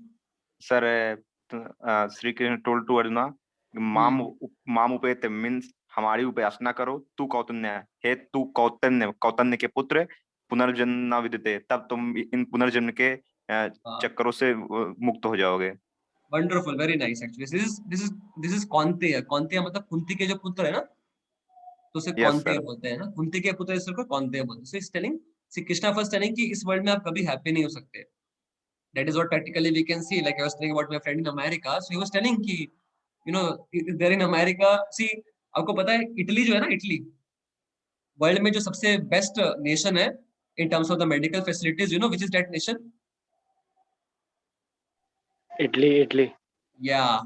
Sir, Sri Krishna told to Arjuna, Mam upete means हमारी उपासना करो, तू कौतन्य है, तू कौतन्य के पुत्र, पुनर्जन्म न विद्यते, तब तुम इन पुनर्जन्म के चक्करों से मुक्त हो जाओगे. Wonderful, very nice actually. This is Kaunteya. Kaunteya मतलब कुंती के जो पुत्र है ना, तो उसे कौन्तेय बोलते हैं ना. कुंती के पुत्र इसको कौन्तेय बोलते हैं. So he's telling, see Krishna first telling कि इस वर्ल्ड में आप कभी हैप्पी नहीं हो सकते. That is what practically we can see. Like I was telling about my friend in America, so he was telling कि there in America, see आपको पता है इटली जो है ना, इटली वर्ल्ड में जो सबसे बेस्ट नेशन है in terms of the medical facilities, which is that nation? Italy. Yeah,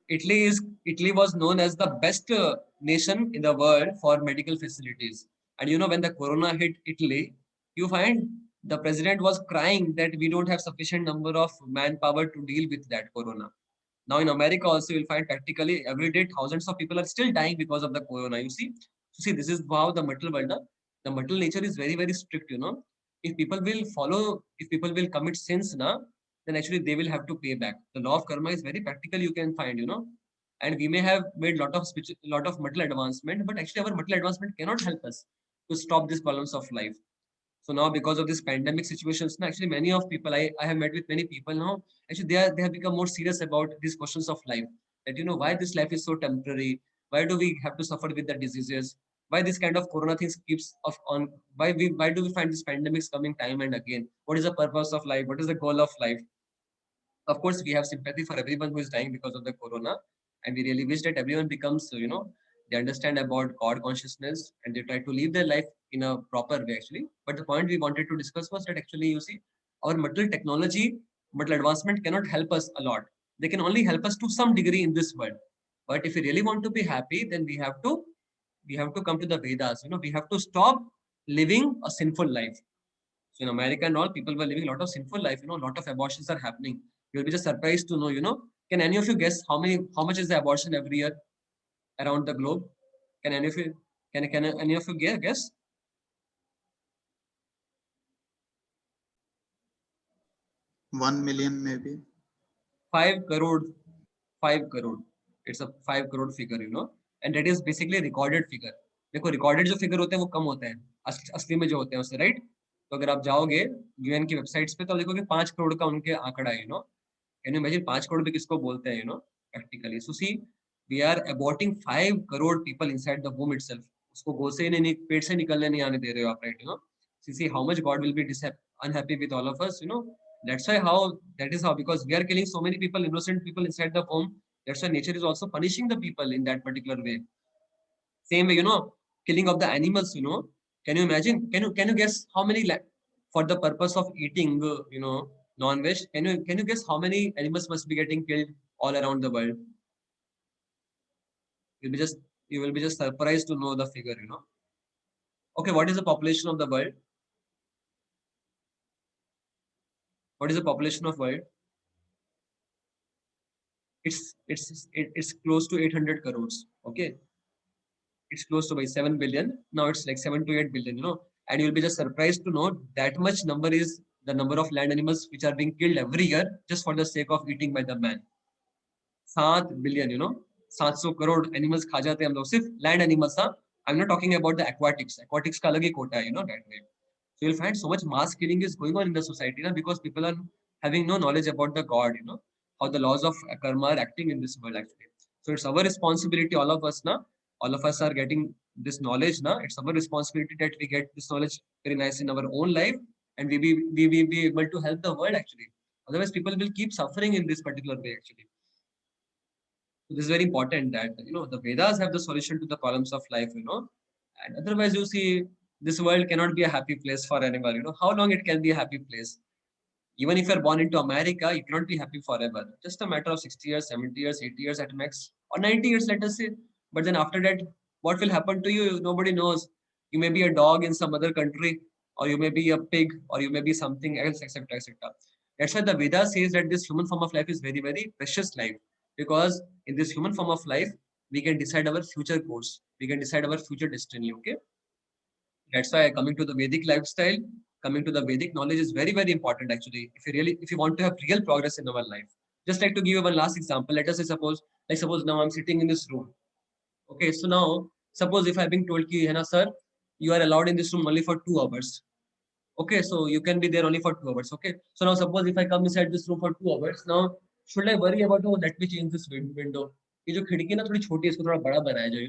Italy was known as the best nation in the world for medical facilities. And when the corona hit Italy, you find the president was crying that we don't have sufficient number of manpower to deal with that corona. Now in America also you'll find practically every day thousands of people are still dying because of the corona. You see, this is how the material world, the material nature is very, very strict. If people will commit sins now, then actually they will have to pay back. The law of karma is very practical, you can find, and we may have made lot of material advancement, but actually our material advancement cannot help us to stop these problems of life. So now because of this pandemic situations, actually many of people, I have met with many people now, actually they have become more serious about these questions of life. That why this life is so temporary, why do we have to suffer with the diseases, why this kind of corona things keeps on, why do we find these pandemics coming time and again, what is the purpose of life, what is the goal of life? Of course we have sympathy for everyone who is dying because of the corona, and we really wish that everyone becomes they understand about God consciousness and they try to live their life in a proper way actually. But the point we wanted to discuss was that actually you see our material technology, material advancement cannot help us a lot. They can only help us to some degree in this world. But if we really want to be happy, then we have to come to the Vedas. We have to stop living a sinful life. So in America and all, people were living a lot of sinful life. A lot of abortions are happening. You'll be just surprised to know. Can any of you guess how much is the abortion every year around the globe? Can any of you guess? 1 million maybe. 5 crore. 5 crore. It's a 5 crore figure, and that is basically a recorded figure. देखो recorded जो figure होते हैं वो कम होते हैं, असली में जो होते हैं उससे, right? तो अगर आप जाओगे UN की वेबसाइट्स पे तो देखोगे 5 करोड़ का उनके आंकड़ा है, Can you imagine 5 crore भी किसको बोलते हैं, practically. So see, we are aborting 5 crore people inside the womb itself. उसको गोद से नहीं, पेट से निकलने नहीं आने दे रहे हो आप, right? So see how much God will be unhappy with all of us, That is how, because we are killing so many people, innocent people inside the womb. That's why nature is also punishing the people in that particular way. Same way, killing of the animals, Can you imagine? Can you guess how many, for the purpose of eating, non-veg, can you guess how many animals must be getting killed all around the world? You will be just surprised to know the figure, Okay, what is the population of the world? What is the population of world? It's close to 800 crores. Okay, it's close to by 7 billion. Now it's like 7 to 8 billion. And you'll be just surprised to know that much number is the number of land animals which are being killed every year just for the sake of eating by the man. 7 billion, 700 crore animals खा जाते हैं हम लोग, सिर्फ land animals. I'm not talking about the aquatics. Aquatics का अलग ही quota है, that way. So you'll find so much mass killing is going on in the society now because people are having no knowledge about the God, how the laws of karma are acting in this world actually. So it's our responsibility, all of us now, all of us are getting this knowledge now. It's our responsibility that we get this knowledge very nice in our own life, and we be able to help the world actually. Otherwise, people will keep suffering in this particular way actually. So this is very important that the Vedas have the solution to the problems of life, and otherwise you see this world cannot be a happy place for anyone. How long it can be a happy place? Even if you're born into America, you cannot be happy forever. Just a matter of 60 years, 70 years, 80 years at max, or 90 years, let us say. But then after that, what will happen to you? Nobody knows. You may be a dog in some other country, or you may be a pig, or you may be something else, etc., etc. That's why the Veda says that this human form of life is very, very precious life. Because in this human form of life, we can decide our future course. We can decide our future destiny, okay? That's why coming to the Vedic lifestyle, coming to the Vedic knowledge is very, very important actually. If you want to have real progress in our life. Just like to give you one last example. Let us say suppose now I'm sitting in this room. Okay, so now suppose if I've been told ki, Hena sir, you are allowed in this room only for 2 hours. Okay, so you can be there only for 2 hours. Okay, so now suppose if I come inside this room for 2 hours, now should I worry about, oh, let me change this window? ये जो खिड़की ना थोड़ी छोटी है, इसको थोड़ा बड़ा बनाया जाए,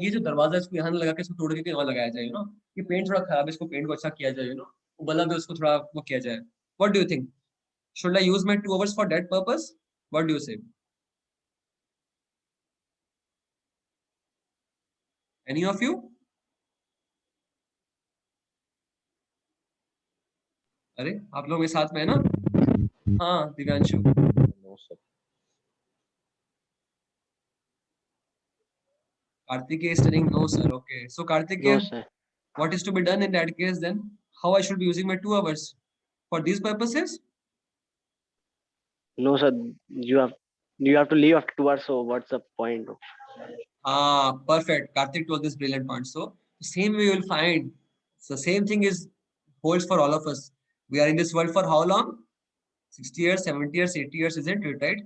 ये जो दरवाजा इसको यहाँ लगा के इसको तोड़ के वहाँ लगाया जाए, ये पेंट थोड़ा खराब है, इसको पेंट को अच्छा किया जाए, वो बल्ब है उसको थोड़ा वो किया जाए. What do you think? Should I use my 2 hours for that purpose? What do you say? Any of you? अरे आप लोग मेरे साथ में है ना? हाँ, Divyanshu. No, sir. Karthikeya is telling no, sir. Okay. So Karthikeya, No, sir. what is to be done in that case then? How I should be using my 2 hours? For these purposes? No, sir. You have to leave after 2 hours. So what's the point? Perfect. Karthik told this brilliant point. So same way you will find. So same thing is holds for all of us. We are in this world for how long? 60 years, 70 years, 80 years, isn't it, right?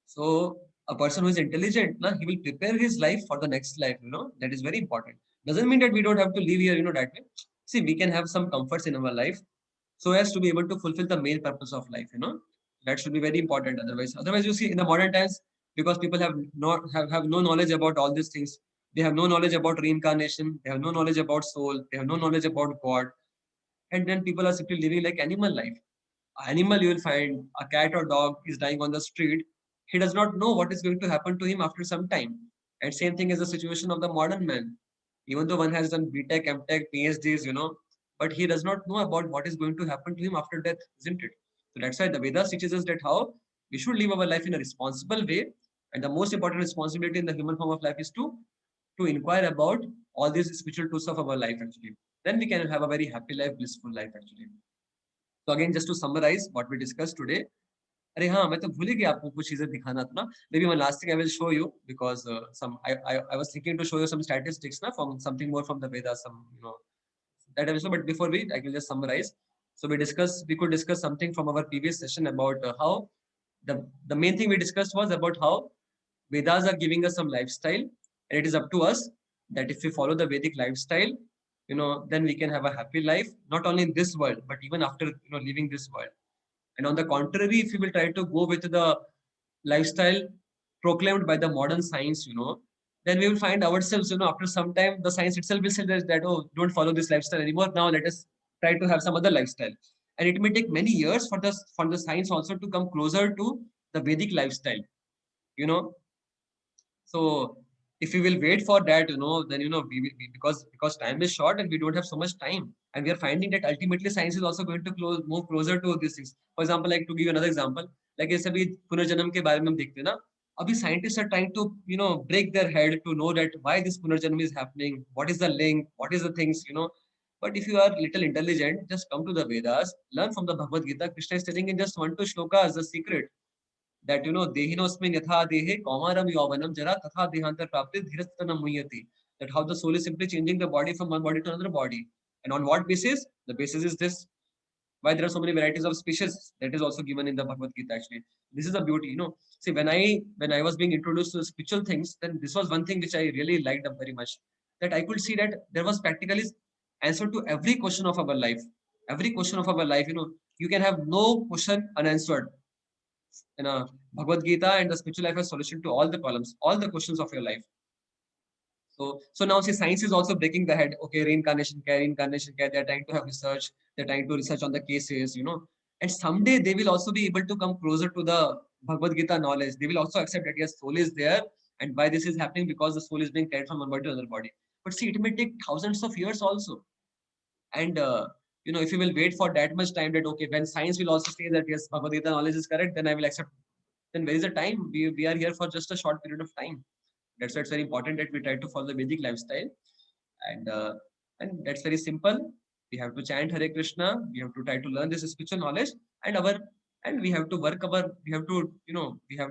So a person who is intelligent, he will prepare his life for the next life, that is very important. Doesn't mean that we don't have to live here, that way. See, we can have some comforts in our life so as to be able to fulfill the main purpose of life, that should be very important. Otherwise you see in the modern times, because people have no knowledge about all these things, they have no knowledge about reincarnation, they have no knowledge about soul, they have no knowledge about God, and then people are simply living like animal life. Animal, you will find a cat or dog is dying on the street. He does not know what is going to happen to him after some time. And same thing is the situation of the modern man. Even though one has done BTech, MTech, PhDs, but he does not know about what is going to happen to him after death, isn't it? So that's why the Vedas teaches us that how we should live our life in a responsible way. And the most important responsibility in the human form of life is to inquire about all these spiritual truths of our life actually. Then we can have a very happy life, blissful life actually. So again, just to summarize what we discussed today. अरे हाँ, मैं तो भूल ही गया आपको कुछ चीजें दिखाना था ना. Maybe one last thing I will show you because I was thinking to show you some statistics from something more from the Vedas, that also. But before I will just summarize. So we could discuss something from our previous session about how the main thing we discussed was about how Vedas are giving us some lifestyle, and it is up to us that if we follow the Vedic lifestyle, then we can have a happy life, not only in this world, but even after, leaving this world. And on the contrary, if we will try to go with the lifestyle proclaimed by the modern science, then we will find ourselves, after some time, the science itself will say that, oh, don't follow this lifestyle anymore. Now let us try to have some other lifestyle. And it may take many years for the science also to come closer to the Vedic lifestyle, So if we will wait for that, then, we because time is short and we don't have so much time. And we are finding that ultimately science is also going to move closer to these things. For example, like to give you another example, like जैसे अभी पुनर्जन्म के बारे में हम देखते हैं ना, अभी scientists are trying to, break their head to know that why this पुनर्जन्म is happening, what is the link, what is the things, But if you are little intelligent, just come to the Vedas, learn from the Bhagavad Gita. Krishna is telling in just 1-2 shlokas the secret that dehinosmin yatha dehe kaumaram yauvanam jara tatha dehantar prapti dhirastanam muyati. That how the soul is simply changing the body from one body to another body. And on what basis? The basis is this. Why there are so many varieties of species, that is also given in the Bhagavad Gita actually. This is the beauty, See, when I was being introduced to spiritual things, then this was one thing which I really liked very much. That I could see that there was practically answer to every question of our life. Every question of our life, you can have no question unanswered. Bhagavad Gita and the spiritual life has solution to all the problems, all the questions of your life. So now see, science is also breaking the head. Okay, reincarnation care. They're trying to have research. They're trying to research on the cases, and someday they will also be able to come closer to the Bhagavad Gita knowledge. They will also accept that yes, soul is there, and why this is happening because the soul is being carried from one body to another body. But see, it may take thousands of years also. And if you will wait for that much time, that okay, when science will also say that yes, Bhagavad Gita knowledge is correct, then I will accept. Then where is the time? We are here for just a short period of time. That's why it's very important that we try to follow the Vedic lifestyle, and that's very simple. We have to chant Hare Krishna. We have to try to learn this spiritual knowledge, and we have to we have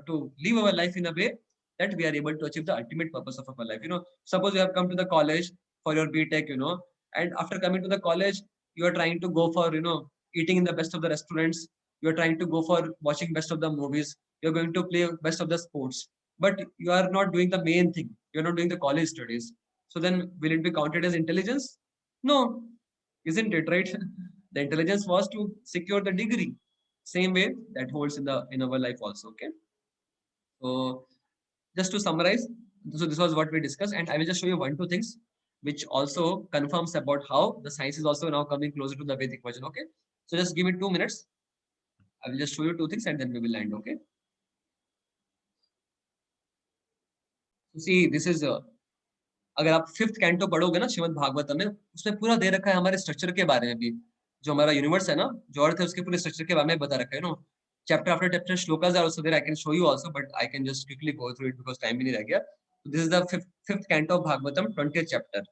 to live our life in a way that we are able to achieve the ultimate purpose of our life. Suppose you have come to the college for your BTech, and after coming to the college, you are trying to go for eating in the best of the restaurants. You are trying to go for watching best of the movies. You're going to play best of the sports, but you are not doing the main thing. You're not doing the college studies. So then will it be counted as intelligence? No, isn't it, right? The intelligence was to secure the degree. Same way that holds in our life also. Okay. So just to summarize, so this was what we discussed, and I will just show you 1-2 things which also confirms about how the science is also now coming closer to the Vedic version. Okay. So just give me 2 minutes. I will just show you 2 things and then we will end. Okay. See, this is अगर आप 5th canto पढ़ोगे ना श्रीमद् भागवत में, उसमें पूरा दे रखा है हमारे स्ट्रक्चर के बारे में भी, जो हमारा यूनिवर्स है ना, जो अर्थ है उसके पूरे स्ट्रक्चर के बारे में बता रखा है. Chapter after chapter shlokas are also there. I can show you also, but I can just quickly go through it because time भी नहीं रह गया. So this is the 5th canto of Bhagavatam, 20th chapter.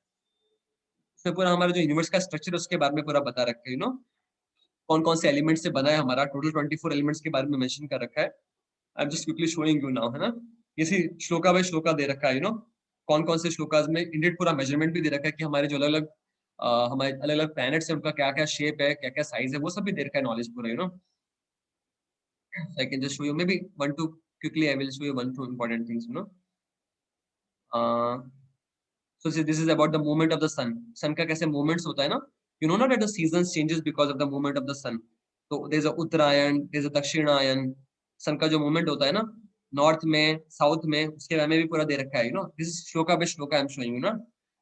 उसमें पूरा हमारा जो universe का structure है उसके बारे में पूरा बता रखा है. कौन कौन से एलिमेंट से बना है हमारा, टोटल 24 एलिमेंट्स के बारे में मेंशन कर रखा है. I am just quickly showing you now, है ना. ये श्लोका बाय श्लोका दे रखा है. कौन कौन से श्लोकास में इंडेड पूरा मेजरमेंट भी दे रखा है कि हमारे जो अलग अलग प्लैनेट्स हैं उनका क्या क्या शेप है, क्या क्या साइज है, वो सब भी दे रखा है नॉलेज पूरा. I can just show you maybe 1-2 quickly. I will show you 1-2 important things. So see, this is about the movement of the sun. Sun का कैसे movements होता है ना. You know that the seasons changes because of the movement of the sun. So there's a Uttarayan, there's a Dakshinayan. Sun का जो movement होता है ना, north में, south में, उसके बारे में भी पूरा दे रखा है. This is shloka by shloka I'm showing you ना.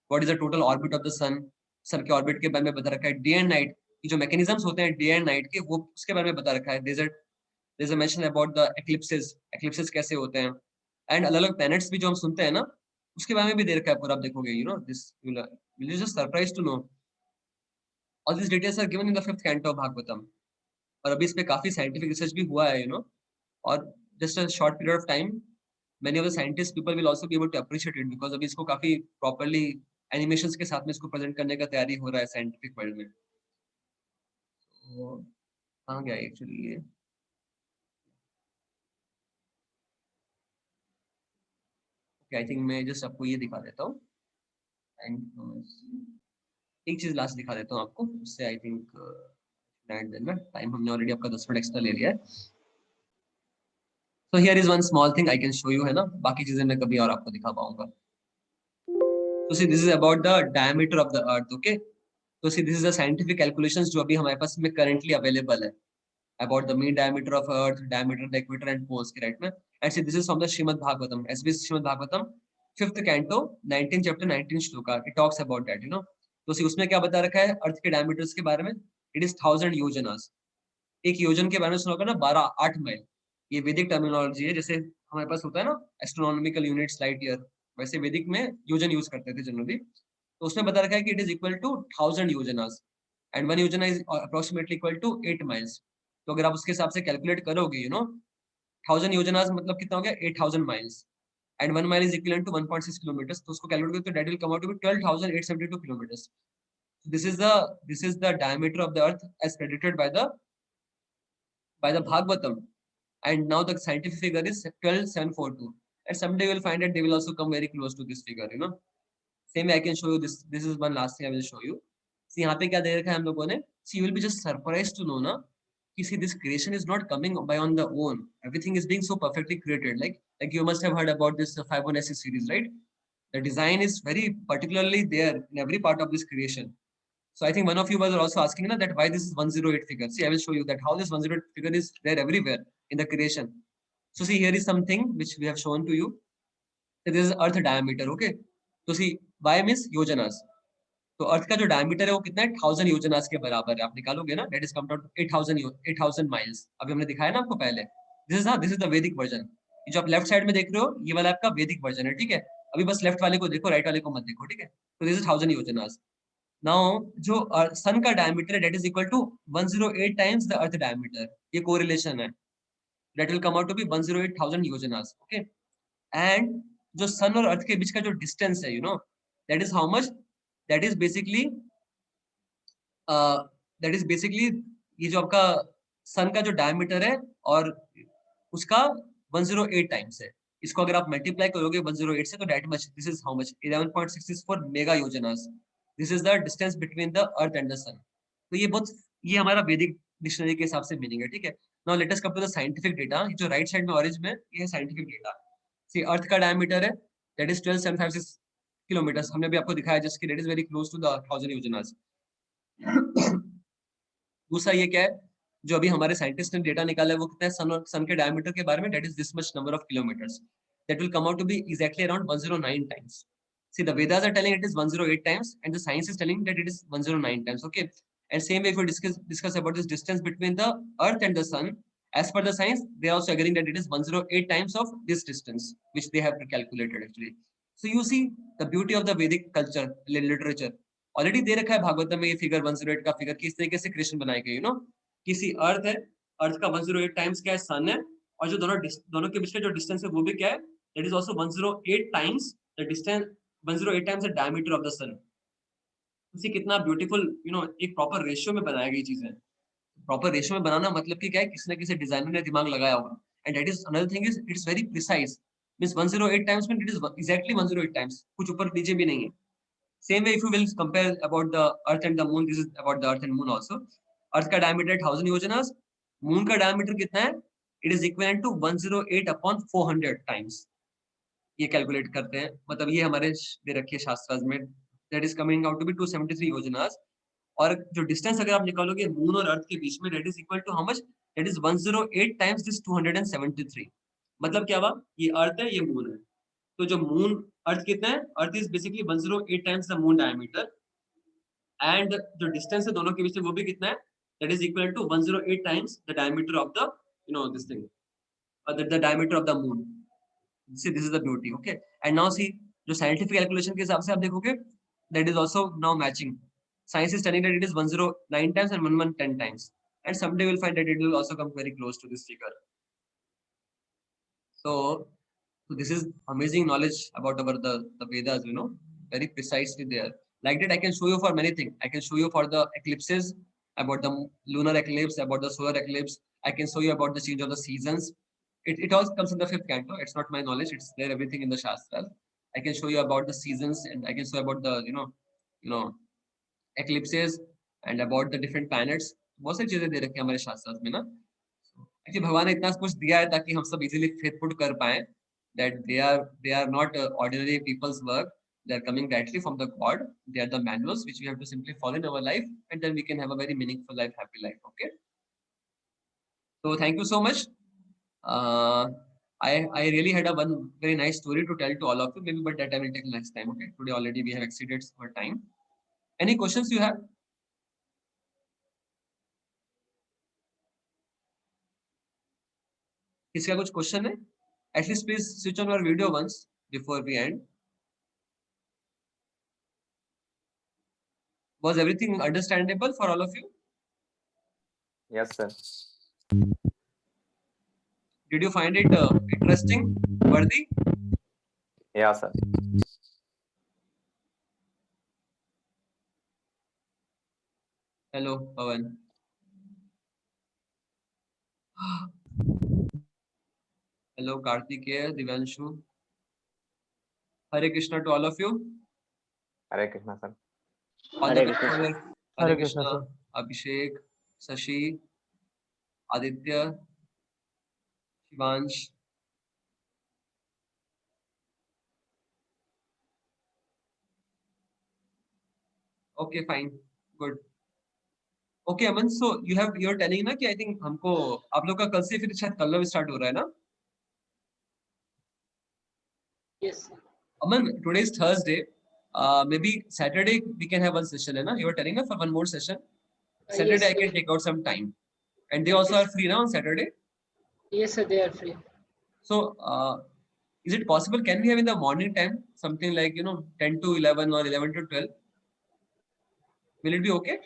What is the total orbit of the sun? Sun के orbit के बारे में बता रखा है. Day and night ये जो mechanisms होते हैं day and night के, वो उसके बारे में बता रखा है. There's a mention about the eclipses कैसे होते हैं, and अलग-अलग planets भी जो हम सुनते हैं ना, उसके बारे में भी दे रखा है पूरा. आप देखोगे, this will you just surprised to know. All these details are given in the 5th canto of Bhagavatam. और अभी इस पे काफी scientific research भी हुआ है, और just a short period of time, many of the scientists people will also be able to appreciate it because अभी इसको काफी properly animations के साथ में इसको present करने का तैयारी हो रहा है scientific world में. तो कहाँ गया actually ये? आई थिंक मैं जस्ट आपको ये दिखा देता हूँ, एक चीज लास्ट दिखा देता हूँ आपको, उससे आई थिंक टाइम हमने ऑलरेडी आपका 10 मिनट एक्स्ट्रा ले लिया है. So here is one small thing I can show you, है ना. बाकी चीजें मैं कभी और आपको दिखा पाऊंगा. तो see this is about the diameter of the earth. Okay, तो see this is the scientific calculations जो अभी हमारे पास में करंटली अवेलेबल है about the mean diameter of earth, diameter of the equator and poles, right? And see, this is from the Srimad Bhagavatam, SBS Srimad Bhagavatam, 5th canto, 19th chapter, 19th shloka. It talks about that, तो see उसमें क्या बता रखा है अर्थ के diameters के बारे में. It is 1000 योजनास. एक योजन के बारे में सुना होगा ना, 8 माइल. ये वैदिक टर्मिनोलॉजी है. जैसे हमारे पास होता है ना एस्ट्रोनॉमिकल यूनिट्स लाइट ईयर, वैसे वैदिक में योजन यूज करते थे जनरली. तो उसमें बता रखा है कि इट इज इक्वल टू 1000 योजनास, and 1 yojana is approximately equal to 8 miles. तो अगर आप उसके हिसाब से कैलकुलेट करोगे, 1000 योजनास मतलब कितना हो गया, 8000 miles, and 1 mile is equivalent to 1.6 kilometre. तो उसको कैलकुलेट करो तो that will come out to be 12872 kilometres. This is the diameter of the earth as predicted by the Bhagavatam, and now the scientific figure is 12742, and someday you will find that they will also come very close to this figure. Same way I can show you this. This is one last thing I will show you. See यहाँ पे क्या दे रखा है हम लोगों ने. See, you will be just surprised to know ना, see, this creation is not coming by on the own. Everything is being so perfectly created. Like you must have heard about this Fibonacci series, right? The design is very particularly there in every part of this creation. So I think one of you was also asking that why this is 108 figure. See, I will show you that how this 108 figure is there everywhere in the creation. So see, here is something which we have shown to you. This is earth diameter, okay? So see, y means yojanas. तो अर्थ का जो diameter है वो कितना है 1000 योजनास के बराबर है. आप निकालोगे ना, that is come out 8000 miles. अभी हमने दिखाया ना आपको पहले. दिस इज द वैदिक वर्जन. जो आप लेफ्ट साइड में देख रहे हो ये वाला आपका वैदिक वर्जन है, ठीक है. अभी बस लेफ्ट वाले को देखो, राइट वाले को मत देखो, ठीक है. तो दिस इज 1000 योजनास. नाउ जो सन का डायमीटर है that is equal to 108 times the earth diameter. ये कोरिलेशन है. That will come out to be 108,000 yojanas, okay. And जो सन और अर्थ के बीच का जो डिस्टेंस है, you know, that is how much. That is basically ये जो आपका सन का जो डायमीटर है और उसका 108 टाइम्स है. इसको अगर आप मल्टीप्लाई करोगे 108 से तो that much, this is how much, 11.64 mega योजनास. This is the distance between the earth and the sun. तो ये हमारा वैदिक डिक्शनरी के हिसाब से मीनिंग है, ठीक है. Now let us come to the scientific data. जो राइट साइड में ऑरेंज में ये है साइंटिफिक डेटा. सी, अर्थ का डायमीटर है दैट इज 12756 किलोमीटर. हमने भी आपको दिखाया जिसकी that is very close to the 1000 yojanas. दूसरा ये क्या है जो अभी हमारे साइंटिस्ट ने डेटा निकाला है वो कितना है सन के डायमीटर के बारे में, that is this much number of kilometres. That will come out to be exactly around 109 times. See, the Vedas are telling it is 108 times, and the science is telling that it is 109 times. Okay, and same way if we discuss about this distance between the Earth and the Sun, as per the science, they are also agreeing that it is 108 times of this distance, which they have calculated actually. So you see the beauty of the Vedic culture, literature. Already दे रखा है भागवत में ये figure 108 का figure किस तरीके से creation बनाई गई, you know. किसी अर्थ है, अर्थ का 108 टाइम्स क्या है सन है, और जो दोनों के बीच का जो डिस्टेंस है वो भी क्या है, that is also 108 times the distance, 108 times the diameter of the sun. उसी कितना ब्यूटीफुल, यू नो, एक प्रॉपर रेशियो में बनाई गई चीजें. प्रॉपर रेशियो में बनाना मतलब कि क्या है, किसी न किसी डिजाइनर ने दिमाग लगाया होगा. And that is another thing is it's very precise. Means 108 times में इट इज एग्जैक्टली 108 टाइम्स, कुछ ऊपर नीचे भी नहीं है. Same way if you will compare about the earth and the moon, this is about the earth and moon also. Earth का diameter 1000 योजनास, moon का डायमीटर कितना है, it is equivalent to 108 upon 400 times. ये कैलकुलेट करते हैं, मतलब ये हमारे दे रखे शास्त्रार्थ में, that is coming out to be 273 yojanas. और जो डिस्टेंस अगर आप निकालोगे मून और अर्थ के बीच में, that is equal to how much, that is 108 times this 273. मतलब क्या हुआ, ये अर्थ है, ये मून है. तो जो मून, अर्थ कितना है, earth is basically 108 times the moon diameter. And जो डिस्टेंस है दोनों के बीच में वो भी कितना है, that is equal to 108 times the diameter of the, you know, this thing, the diameter of the moon. See, this is the beauty, okay. And now see, जो scientific calculation के हिसाब से आप देखोगे, that is also now matching. Science is telling that it is 109 times and 110 times, and someday we'll find that it will also come very close to this figure. So this is amazing knowledge about our the Vedas, you know, very precisely there. Like that, I can show you for many things. I can show you for the eclipses, about the lunar eclipse, about the solar eclipse. I can show you about the change of the seasons. It all comes in the 5th canto. It's not my knowledge. It's there, everything in the Shastras. I can show you about the seasons, and I can show about the, you know, eclipses, and about the different planets. बहुत सारी चीजें दे रखी हैं हमारे शास्त्रार्थ में ना. Actually भगवान ने इतना कुछ दिया है ताकि हम सब easily faith put कर पाएं. That they are not ordinary people's work. They are coming directly from the God. They are the manuals which we have to simply follow in our life, and then we can have a very meaningful life, happy life. Okay. So thank you so much. I really had a one very nice story to tell to all of you, maybe, but that I will take next time. Okay, today already we have exceeded our time. Any questions you have? किसका कुछ question है? At least please switch on your video once before we end. Was everything understandable for all of you? Yes, sir. Did you find it interesting, worthy? Yeah, sir. Hello, Pawan. Hello, Kartikeya, Divanshu. Hare Krishna to all of you. Hare Krishna, sir. All the best for your Hare Krishna, sir. Abhishek, Sashi, Aditya, Shivansh. Okay, fine. Good. Okay, Aman. So you're telling ना कि I think हमको आप लोग का कल से फिर शायद कल स्टार्ट हो रहा है ना? Yes. Aman, today is Thursday. Maybe Saturday we can have one session, है ना? You were telling ना for one more session. Saturday Yes, I can take out some time, and they also are free now on Saturday. Yes, sir, they are free. So, is it possible? Can we have in the morning time something like 10 to 11 or 11 to 12? Will it be okay?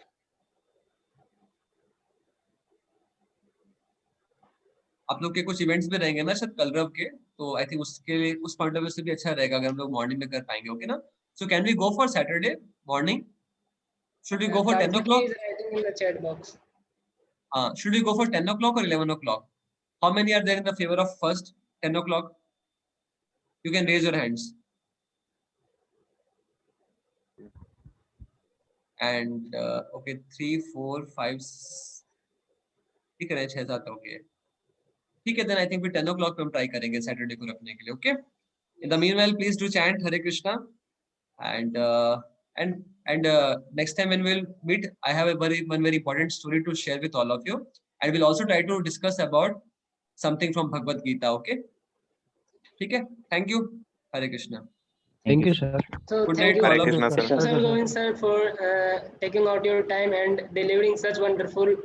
आप लोग के कुछ events भी रहेंगे ना शायद कलरव के, तो आई थिंक उसके लिए उस पॉइंट ऑफ व्यू से भी अच्छा रहेगा अगर हम लोग मॉर्निंग में कर पाएंगे. ओके ना? So can we go for Saturday morning? Should we go for 10 o'clock? Is writing in the chat box. Should we go for 10 o'clock or 11 o'clock? How many are there in the favor of first 10 o'clock? You can raise your hands. And okay, 3, 4, 5, ठीक है, 6, 7 okay. ठीक है, then I think we 10 o'clock पे हम try करेंगे Saturday को रखने के लिए. Okay. In the meanwhile, please do chant Hare Krishna, and next time when we'll meet, I have one very important story to share with all of you, and we'll also try to discuss about something from Bhagavad Gita. Okay. ठीक है. Thank you. Hare Krishna. Thank you, sir. So Good thank night you, to all Hare of you. Krishna, sir. Sir Govind sir, for taking out your time and delivering such wonderful